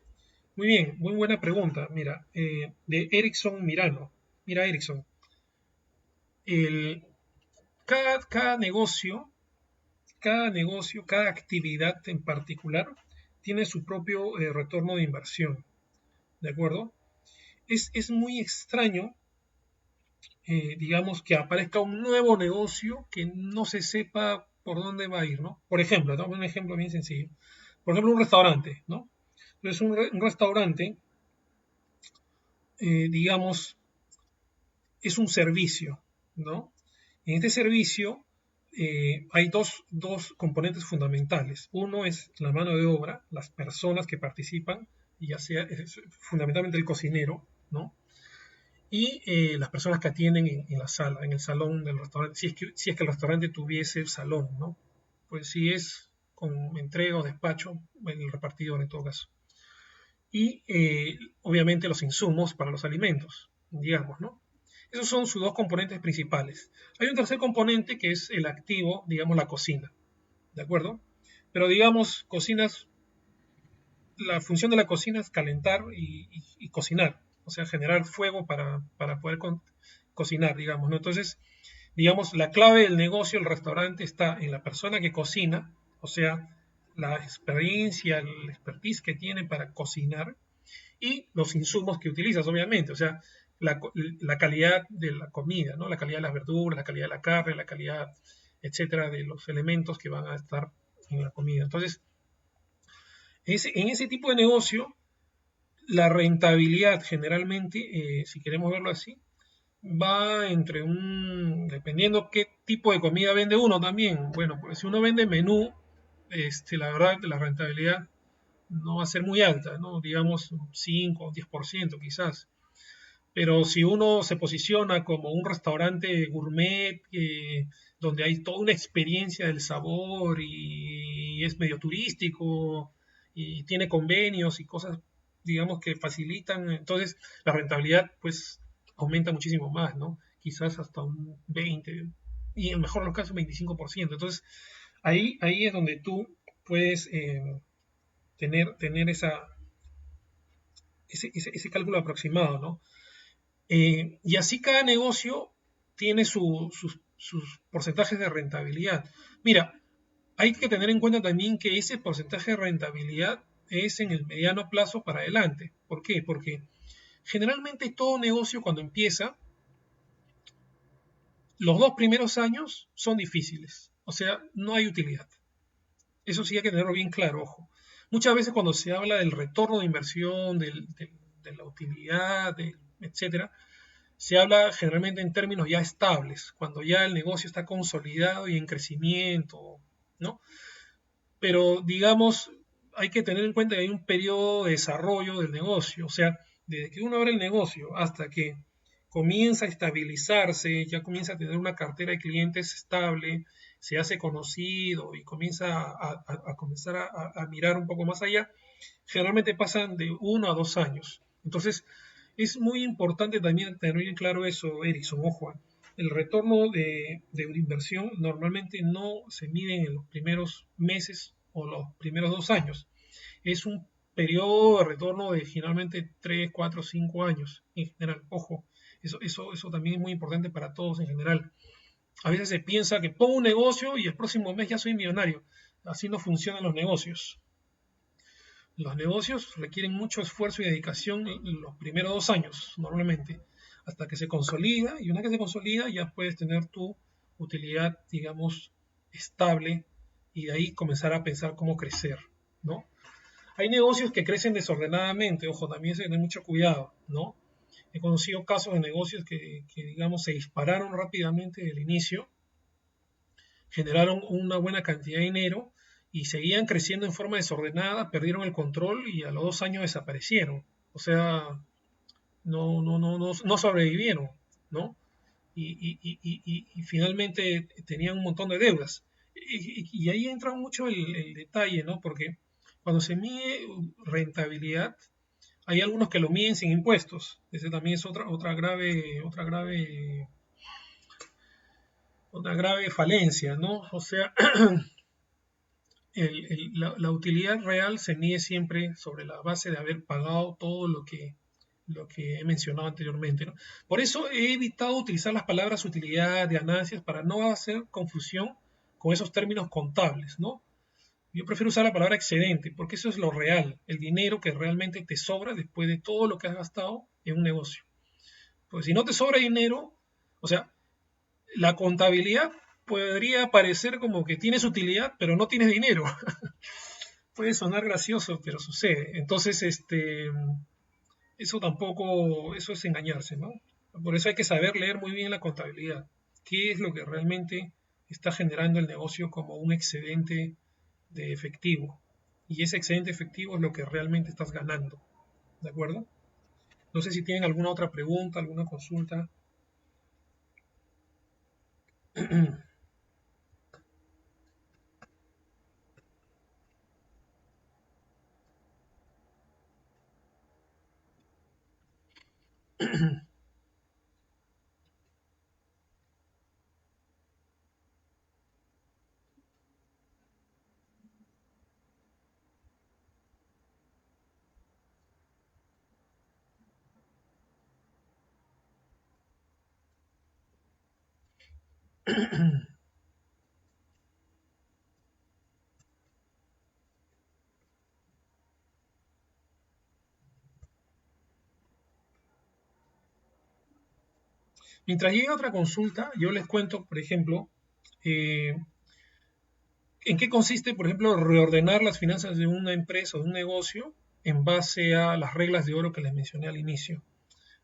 muy bien, muy buena pregunta. Mira, de Erickson Mirano. Mira, Erickson, el, cada negocio, cada actividad en particular tiene su propio retorno de inversión, ¿de acuerdo? Es muy extraño, digamos, que aparezca un nuevo negocio que no se sepa por dónde va a ir, ¿no? Por ejemplo, damos un ejemplo bien sencillo. Por ejemplo, un restaurante, ¿no? Entonces, un restaurante, digamos, es un servicio, ¿no? En este servicio hay dos componentes fundamentales. Uno es la mano de obra, las personas que participan, ya sea fundamentalmente el cocinero, ¿no? Y las personas que atienden en la sala, en el salón del restaurante, si es que el restaurante tuviese salón, ¿no? Pues si es con entrega o despacho, el repartidor en todo caso. Y obviamente los insumos para los alimentos, digamos, ¿no? Esos son sus dos componentes principales. Hay un tercer componente que es el activo, digamos, la cocina, ¿de acuerdo? Pero digamos, la función de la cocina es calentar y cocinar, o sea, generar fuego para poder cocinar, digamos, ¿no? Entonces, digamos, la clave del negocio, el restaurante, está en la persona que cocina, o sea, la experiencia, el expertise que tiene para cocinar y los insumos que utilizas, obviamente, o sea, la calidad de la comida, ¿no? La calidad de las verduras, la calidad de la carne, la calidad, etcétera, de los elementos que van a estar en la comida. Entonces, en ese tipo de negocio, la rentabilidad generalmente, si queremos verlo así, va entre dependiendo qué tipo de comida vende uno también. Bueno, pues si uno vende menú, la verdad, la rentabilidad no va a ser muy alta, ¿no? Digamos un 5 o 10% quizás. Pero si uno se posiciona como un restaurante gourmet, donde hay toda una experiencia del sabor y es medio turístico y tiene convenios y cosas, digamos, que facilitan, entonces la rentabilidad pues aumenta muchísimo más, ¿no? Quizás hasta un 20 y en mejor de los casos 25%. Entonces ahí es donde tú puedes tener ese cálculo aproximado, ¿no? Y así cada negocio tiene sus porcentajes de rentabilidad. Mira, hay que tener en cuenta también que ese porcentaje de rentabilidad es en el mediano plazo para adelante. ¿Por qué? Porque generalmente todo negocio cuando empieza, los 2 primeros años son difíciles. O sea, no hay utilidad. Eso sí hay que tenerlo bien claro, ojo. Muchas veces cuando se habla del retorno de inversión, de la utilidad, etcétera, se habla generalmente en términos ya estables, cuando ya el negocio está consolidado y en crecimiento, ¿no? Pero digamos, hay que tener en cuenta que hay un periodo de desarrollo del negocio, o sea, desde que uno abre el negocio hasta que comienza a estabilizarse, ya comienza a tener una cartera de clientes estable, se hace conocido y comienza a comenzar a mirar un poco más allá, generalmente pasan de 1 a 2 años. Entonces, es muy importante también tener bien claro eso, Erickson, ojo. El retorno de una inversión normalmente no se mide en los primeros meses o los primeros 2 años. Es un periodo de retorno de generalmente 3, 4, 5 años en general. Ojo, eso también es muy importante para todos en general. A veces se piensa que pongo un negocio y el próximo mes ya soy millonario. Así no funcionan los negocios. Los negocios requieren mucho esfuerzo y dedicación en los primeros 2 años, normalmente, hasta que se consolida, y una vez que se consolida ya puedes tener tu utilidad, digamos, estable, y de ahí comenzar a pensar cómo crecer, ¿no? Hay negocios que crecen desordenadamente, ojo, también se tiene mucho cuidado, ¿no? He conocido casos de negocios digamos, se dispararon rápidamente del inicio, generaron una buena cantidad de dinero y seguían creciendo en forma desordenada, perdieron el control y a los 2 años desaparecieron. O sea, no sobrevivieron, ¿no? Y finalmente tenían un montón de deudas. Y ahí entra mucho el detalle, ¿no? Porque cuando se mide rentabilidad, hay algunos que lo miden sin impuestos. Ese también es otra grave falencia, ¿no? O sea, la utilidad real se mide siempre sobre la base de haber pagado todo lo que he mencionado anteriormente, ¿no? Por eso he evitado utilizar las palabras utilidad, ganancias, para no hacer confusión con esos términos contables, ¿no? Yo prefiero usar la palabra excedente, porque eso es lo real, el dinero que realmente te sobra después de todo lo que has gastado en un negocio. Pues si no te sobra dinero, o sea, la contabilidad podría parecer como que tienes utilidad, pero no tienes dinero. Puede sonar gracioso, pero sucede. Entonces, eso tampoco, eso es engañarse, ¿no? Por eso hay que saber leer muy bien la contabilidad. ¿Qué es lo que realmente está generando el negocio como un excedente de efectivo? Y ese excedente efectivo es lo que realmente estás ganando. ¿De acuerdo? No sé si tienen alguna otra pregunta, alguna consulta. Mientras llega otra consulta, yo les cuento, por ejemplo, eh, en qué consiste, por ejemplo, reordenar las finanzas de una empresa o de un negocio en base a las reglas de oro que les mencioné al inicio.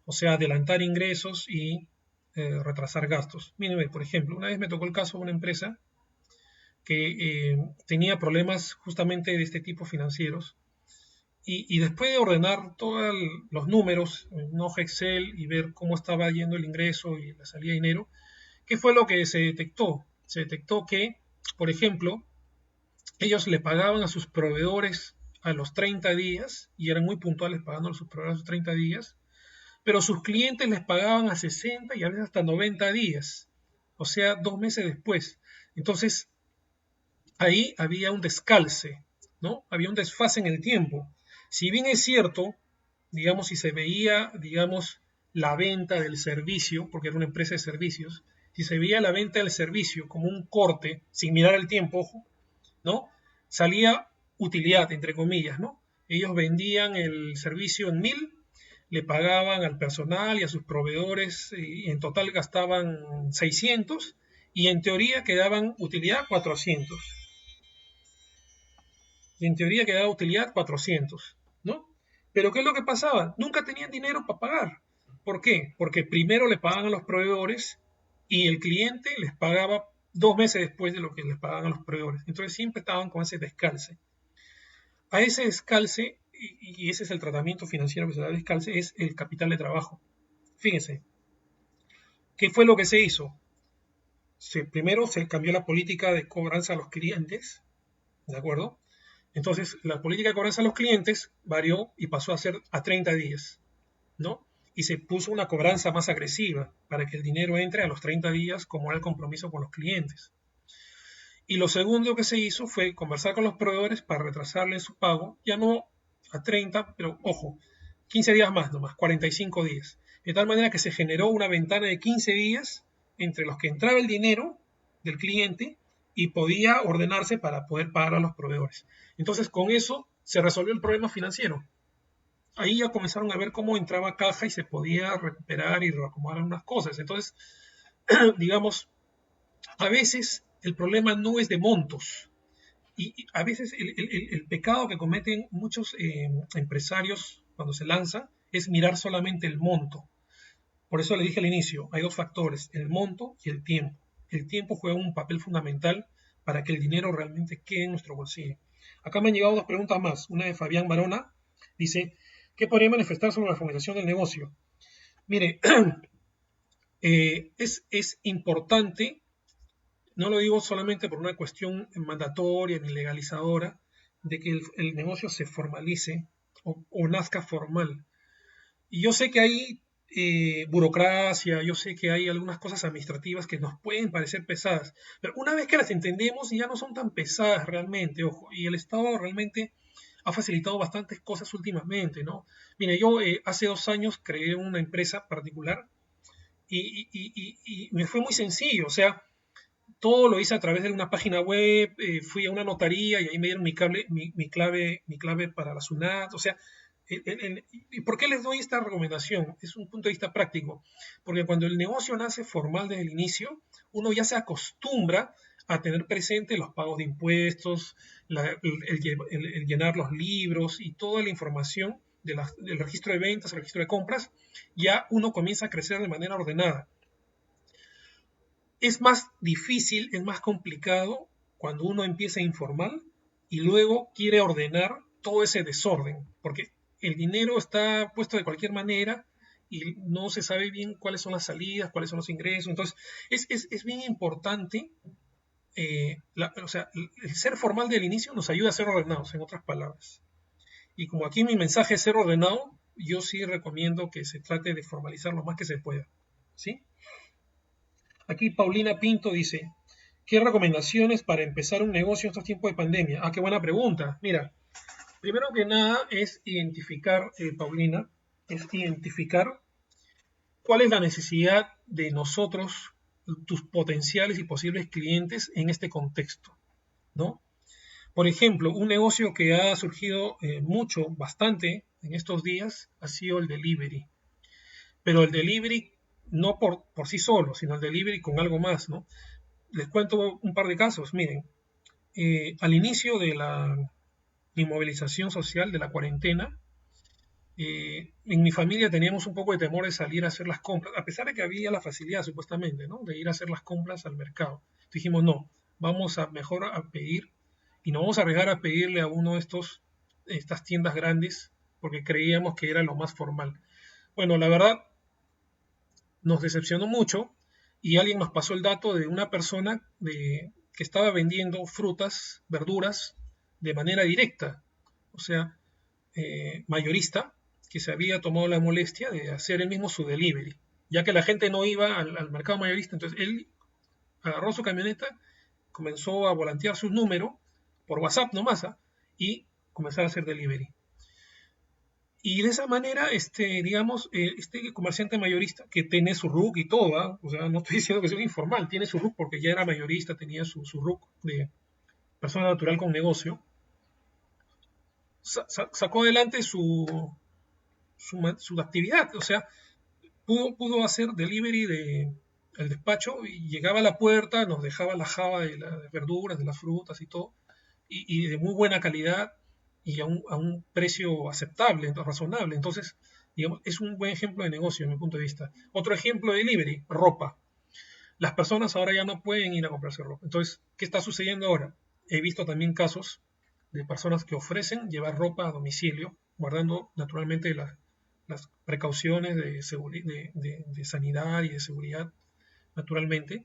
O sea, adelantar ingresos y retrasar gastos. Miren, por ejemplo, una vez me tocó el caso de una empresa que tenía problemas justamente de este tipo financieros y después de ordenar todos los números en un hoja Excel y ver cómo estaba yendo el ingreso y la salida de dinero, ¿qué fue lo que se detectó? Se detectó que, por ejemplo, ellos le pagaban a sus proveedores a los 30 días y eran muy puntuales pagando a sus proveedores a los 30 días, pero sus clientes les pagaban a 60 y a veces hasta 90 días, o sea, 2 meses después. Entonces, ahí había un descalce, ¿no? Había un desfase en el tiempo. Si bien es cierto, digamos, si se veía, digamos, la venta del servicio, porque era una empresa de servicios, si se veía la venta del servicio como un corte, sin mirar el tiempo, ojo, ¿no? Salía utilidad, entre comillas, ¿no? Ellos vendían el servicio en 1000, le pagaban al personal y a sus proveedores y en total gastaban 600 y en teoría quedaban utilidad 400. Y en teoría quedaba utilidad 400, ¿no? Pero ¿qué es lo que pasaba? Nunca tenían dinero para pagar. ¿Por qué? Porque primero le pagaban a los proveedores y el cliente les pagaba 2 meses después de lo que les pagaban a los proveedores. Entonces siempre estaban con ese descalce. A ese descalce, y ese es el tratamiento financiero que se da al descalce, es el capital de trabajo. Fíjense, ¿qué fue lo que se hizo? Primero se cambió la política de cobranza a los clientes, ¿de acuerdo? Entonces, la política de cobranza a los clientes varió y pasó a ser a 30 días, ¿no? Y se puso una cobranza más agresiva para que el dinero entre a los 30 días como era el compromiso con los clientes. Y lo segundo que se hizo fue conversar con los proveedores para retrasarles su pago, ya no a 30, pero ojo, 15 días más nomás, 45 días. De tal manera que se generó una ventana de 15 días entre los que entraba el dinero del cliente y podía ordenarse para poder pagar a los proveedores. Entonces, con eso se resolvió el problema financiero. Ahí ya comenzaron a ver cómo entraba caja y se podía recuperar y reacomodar algunas cosas. Entonces, digamos, a veces el problema no es de montos. Y a veces el pecado que cometen muchos empresarios cuando se lanzan es mirar solamente el monto. Por eso le dije al inicio, hay dos factores, el monto y el tiempo. El tiempo juega un papel fundamental para que el dinero realmente quede en nuestro bolsillo. Acá me han llegado dos preguntas más. Una de Fabián Barona. Dice, ¿qué podría manifestar sobre la formalización del negocio? Mire, es importante, no lo digo solamente por una cuestión mandatoria ni legalizadora, de que el negocio se formalice o nazca formal. Y yo sé que hay burocracia, yo sé que hay algunas cosas administrativas que nos pueden parecer pesadas, pero una vez que las entendemos ya no son tan pesadas realmente, ojo, y el Estado realmente ha facilitado bastantes cosas últimamente, ¿no? Mire, yo hace 2 años creé una empresa particular y me fue muy sencillo, o sea, todo lo hice a través de una página web, fui a una notaría y ahí me dieron mi clave para la SUNAT, o sea, ¿y por qué les doy esta recomendación? Es un punto de vista práctico, porque cuando el negocio nace formal desde el inicio, uno ya se acostumbra a tener presente los pagos de impuestos, el llenar los libros y toda la información del registro de ventas, el registro de compras, ya uno comienza a crecer de manera ordenada. Es más difícil, es más complicado cuando uno empieza informal y luego quiere ordenar todo ese desorden, porque el dinero está puesto de cualquier manera y no se sabe bien cuáles son las salidas, cuáles son los ingresos. Entonces, es bien importante, o sea, el ser formal del inicio nos ayuda a ser ordenados, en otras palabras. Y como aquí mi mensaje es ser ordenado, yo sí recomiendo que se trate de formalizar lo más que se pueda, ¿sí? Aquí Paulina Pinto dice, ¿qué recomendaciones para empezar un negocio en estos tiempos de pandemia? Ah, qué buena pregunta. Mira, primero que nada es identificar, Paulina, es identificar cuál es la necesidad de nosotros, tus potenciales y posibles clientes en este contexto, ¿no? Por ejemplo, un negocio que ha surgido bastante en estos días ha sido el delivery. Pero el delivery no por sí solo, sino el delivery con algo más, ¿no? Les cuento un par de casos. Miren, al inicio de la inmovilización social, de la cuarentena, En mi familia teníamos un poco de temor de salir a hacer las compras, a pesar de que había la facilidad supuestamente, ¿no? De ir a hacer las compras al mercado. Dijimos, no, vamos a mejor a pedir y nos vamos a arriesgar a pedirle a uno de estas tiendas grandes porque creíamos que era lo más formal. Bueno, la verdad nos decepcionó mucho y alguien nos pasó el dato de una persona que estaba vendiendo frutas, verduras de manera directa, o sea, mayorista, que se había tomado la molestia de hacer él mismo su delivery, ya que la gente no iba al mercado mayorista, entonces él agarró su camioneta, comenzó a volantear su número por WhatsApp nomás, ¿ah? Y comenzar a hacer delivery. Y de esa manera, digamos, este comerciante mayorista que tiene su RUC y todo, ¿ah? O sea, no estoy diciendo que sea un informal, tiene su RUC porque ya era mayorista, tenía su RUC de persona natural con negocio, sacó adelante su actividad, o sea, pudo hacer delivery de el despacho y llegaba a la puerta, nos dejaba la java de las verduras, de las frutas y todo, y de muy buena calidad y a un precio aceptable, razonable. Entonces, digamos, es un buen ejemplo de negocio, en mi punto de vista. Otro ejemplo de delivery, ropa. Las personas ahora ya no pueden ir a comprarse ropa. Entonces, ¿qué está sucediendo ahora? He visto también casos de personas que ofrecen llevar ropa a domicilio, guardando naturalmente las precauciones de sanidad y de seguridad, naturalmente.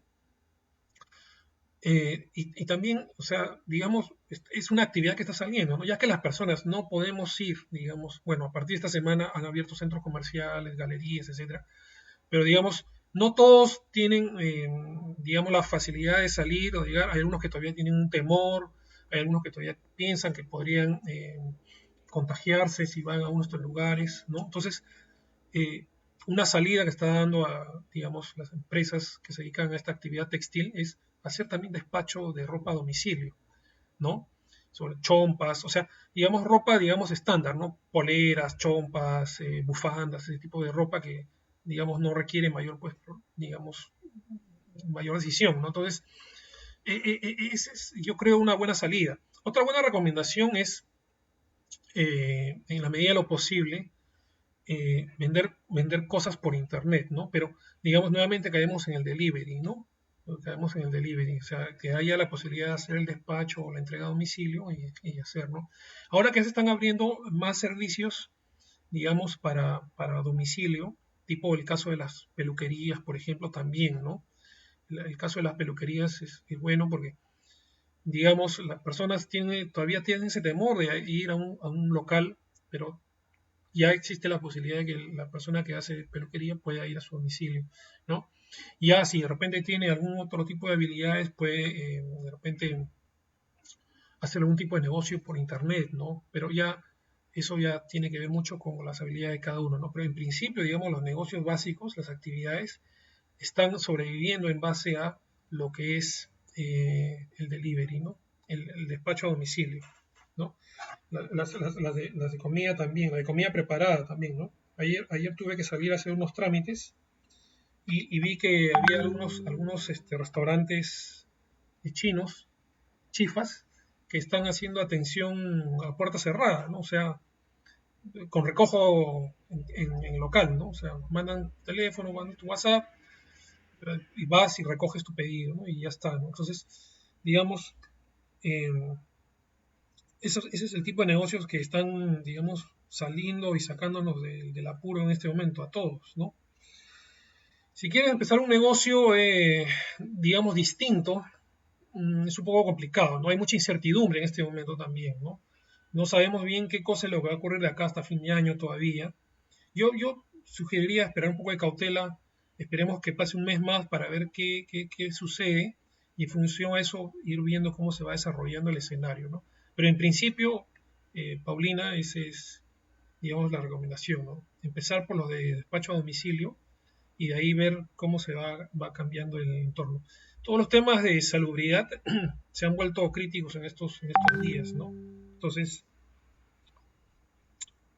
Y también, o sea, digamos, es una actividad que está saliendo, ¿no? Ya que las personas no podemos ir, digamos, bueno, a partir de esta semana han abierto centros comerciales, galerías, etcétera, pero digamos, no todos tienen, digamos, la facilidad de salir o llegar. Hay algunos que todavía tienen un temor, hay algunos que todavía piensan que podrían contagiarse si van a uno de estos lugares, ¿no? Entonces, eh, una salida que está dando a, digamos, las empresas que se dedican a esta actividad textil es hacer también despacho de ropa a domicilio, ¿no? Sobre chompas, o sea, digamos ropa, digamos estándar, ¿no? Poleras, chompas, bufandas, ese tipo de ropa que, digamos, no requiere mayor, pues, digamos, mayor decisión, ¿no? Entonces, esa es, yo creo, una buena salida. Otra buena recomendación es, en la medida de lo posible, vender cosas por internet, ¿no? Pero, digamos, nuevamente caemos en el delivery, ¿no? Caemos en el delivery, o sea, que haya la posibilidad de hacer el despacho o la entrega a domicilio y hacer, ¿no? Ahora que se están abriendo más servicios, digamos, para domicilio, tipo el caso de las peluquerías, por ejemplo, también, ¿no? El caso de las peluquerías es bueno porque, digamos, las personas todavía tienen ese temor de ir a un local, pero ya existe la posibilidad de que la persona que hace peluquería pueda ir a su domicilio, ¿no? Ya si de repente tiene algún otro tipo de habilidades, puede de repente hacer algún tipo de negocio por internet, ¿no? Pero ya eso ya tiene que ver mucho con las habilidades de cada uno, ¿no? Pero en principio, digamos, los negocios básicos, las actividades, están sobreviviendo en base a lo que es el delivery, ¿no? El despacho a domicilio, ¿no? Las de comida también, la de comida preparada también, ¿no? Ayer tuve que salir a hacer unos trámites y vi que había algunos restaurantes chinos, chifas, que están haciendo atención a puerta cerrada, ¿no? O sea, con recojo en local, ¿no? O sea, mandan teléfono, mandan tu WhatsApp y vas y recoges tu pedido, ¿no? Y ya está, ¿no? Entonces, digamos, eh, ese es el tipo de negocios que están, digamos, saliendo y sacándonos del apuro en este momento a todos, ¿no? Si quieres empezar un negocio, digamos, distinto, es un poco complicado, ¿no? Hay mucha incertidumbre en este momento también, ¿no? No sabemos bien qué cosa es lo que va a ocurrir de acá hasta fin de año todavía. Yo sugeriría esperar un poco de cautela, esperemos que pase un mes más para ver qué sucede y en función a eso ir viendo cómo se va desarrollando el escenario, ¿no? Pero en principio, Paulina, esa es, digamos, la recomendación, ¿no? Empezar por los de despacho a domicilio y de ahí ver cómo va cambiando el entorno. Todos los temas de salubridad se han vuelto críticos en estos días, ¿no? Entonces,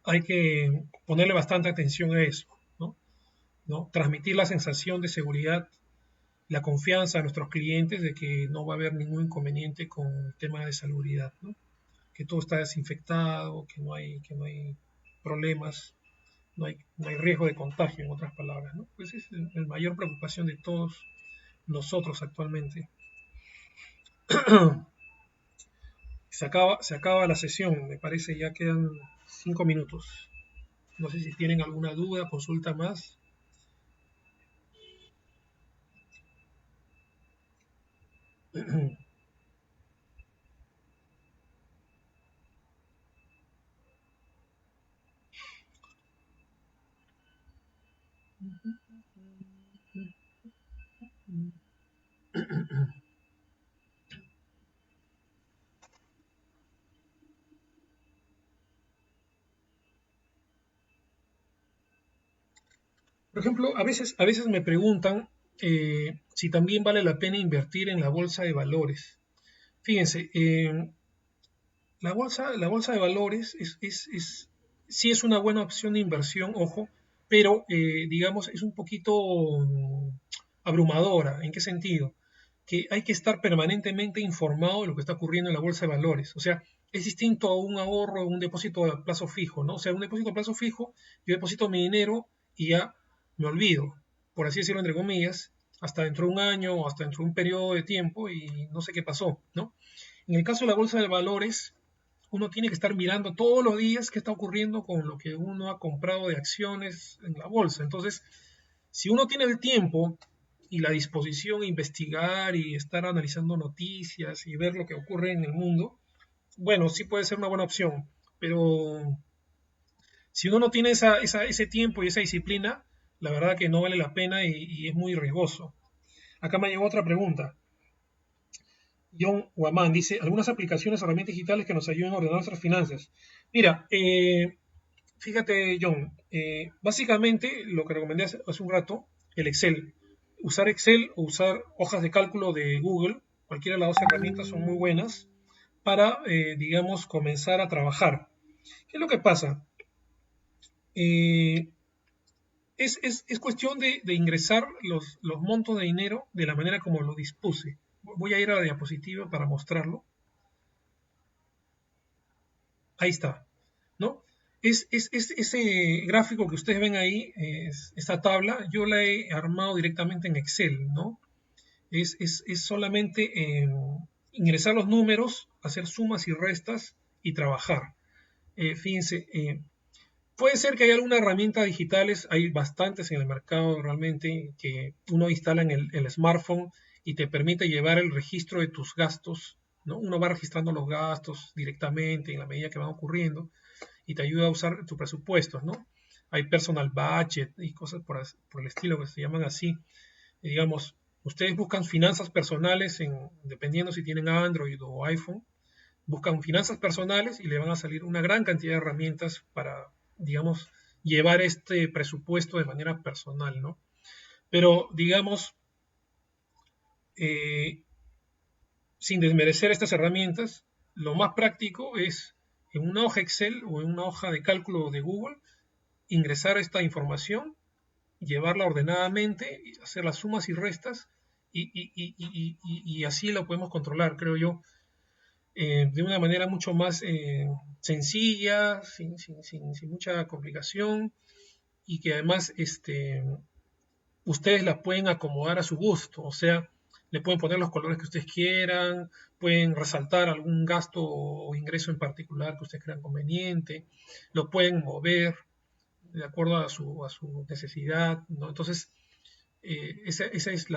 hay que ponerle bastante atención a eso, ¿no? ¿No? Transmitir la sensación de seguridad, la confianza a nuestros clientes de que no va a haber ningún inconveniente con el tema de salubridad, ¿no? Que todo está desinfectado, que no hay problemas no hay riesgo de contagio, en otras palabras, ¿no? Pues es la mayor preocupación de todos nosotros actualmente. Se acaba la sesión, me parece, ya quedan 5 minutos. No sé si tienen alguna duda, consulta más. Por ejemplo, a veces me preguntan si también vale la pena invertir en la bolsa de valores. Fíjense, la bolsa de valores sí es una buena opción de inversión, ojo, pero digamos es un poquito abrumadora. ¿En qué sentido? Que hay que estar permanentemente informado de lo que está ocurriendo en la bolsa de valores. O sea, es distinto a un ahorro o un depósito a plazo fijo, ¿no? O sea, un depósito a plazo fijo, yo deposito mi dinero y ya me olvido, por así decirlo entre comillas, hasta dentro de un año o hasta dentro de un periodo de tiempo y no sé qué pasó, ¿no? En el caso de la bolsa de valores, uno tiene que estar mirando todos los días qué está ocurriendo con lo que uno ha comprado de acciones en la bolsa. Entonces, si uno tiene el tiempo y la disposición a investigar y estar analizando noticias y ver lo que ocurre en el mundo, bueno, sí puede ser una buena opción. Pero si uno no tiene ese tiempo y esa disciplina, la verdad que no vale la pena y es muy riesgoso. Acá me llegó otra pregunta. John Guamán dice, algunas aplicaciones, herramientas digitales que nos ayuden a ordenar nuestras finanzas. Mira, fíjate, John, básicamente lo que recomendé hace un rato, el Excel. Usar Excel o usar hojas de cálculo de Google, cualquiera de las dos herramientas son muy buenas para, digamos, comenzar a trabajar. ¿Qué es lo que pasa? Eh, es cuestión de ingresar los montos de dinero de la manera como lo dispuse. Voy a ir a la diapositiva para mostrarlo. Ahí está, ¿no? Ese gráfico que ustedes ven ahí, esta tabla, yo la he armado directamente en Excel, ¿no? Es solamente ingresar los números, hacer sumas y restas y trabajar. Fíjense, puede ser que haya algunas herramientas digitales, hay bastantes en el mercado realmente que uno instala en el smartphone y te permite llevar el registro de tus gastos, ¿no? Uno va registrando los gastos directamente en la medida que van ocurriendo y te ayuda a usar tu presupuesto, ¿no? Hay personal budget y cosas por el estilo que se llaman así. Y digamos, ustedes buscan finanzas personales, dependiendo si tienen Android o iPhone, buscan finanzas personales y le van a salir una gran cantidad de herramientas para, digamos, llevar este presupuesto de manera personal, ¿no? Pero, digamos, eh, sin desmerecer estas herramientas, lo más práctico es en una hoja Excel o en una hoja de cálculo de Google ingresar esta información, llevarla ordenadamente, hacer las sumas y restas y así lo podemos controlar, creo yo, de una manera mucho más sencilla, sin mucha complicación y que además ustedes la pueden acomodar a su gusto, o sea, le pueden poner los colores que ustedes quieran, pueden resaltar algún gasto o ingreso en particular que ustedes crean conveniente, lo pueden mover de acuerdo a su necesidad, ¿no? Entonces, esa es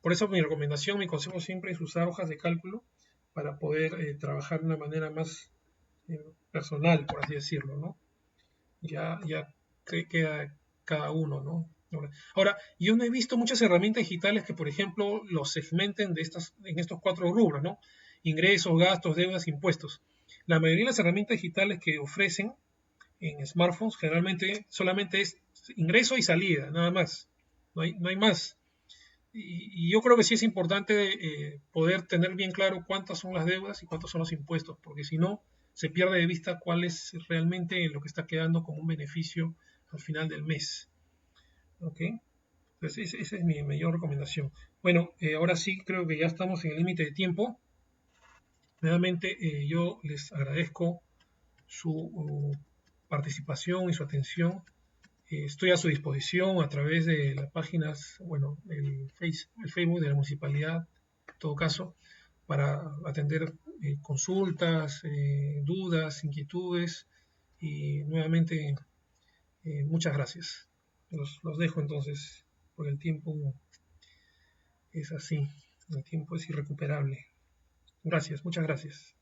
por eso mi recomendación, mi consejo siempre es usar hojas de cálculo para poder trabajar de una manera más personal, por así decirlo, ¿no? Ya queda cada uno, ¿no? Ahora, yo no he visto muchas herramientas digitales que, por ejemplo, los segmenten en estos 4 rubros, ¿no? Ingresos, gastos, deudas, impuestos. La mayoría de las herramientas digitales que ofrecen en smartphones generalmente solamente es ingreso y salida, nada más. No hay más. Y yo creo que sí es importante poder tener bien claro cuántas son las deudas y cuántos son los impuestos, porque si no, se pierde de vista cuál es realmente lo que está quedando como un beneficio al final del mes. ¿Ok? Entonces, esa es mi mayor recomendación. Bueno, ahora sí creo que ya estamos en el límite de tiempo. Nuevamente, yo les agradezco su participación y su atención Estoy a su disposición a través de las páginas, bueno, el Facebook de la municipalidad, en todo caso, para atender consultas, dudas, inquietudes y nuevamente muchas gracias. Los dejo entonces, porque el tiempo es así, el tiempo es irrecuperable. Gracias, muchas gracias.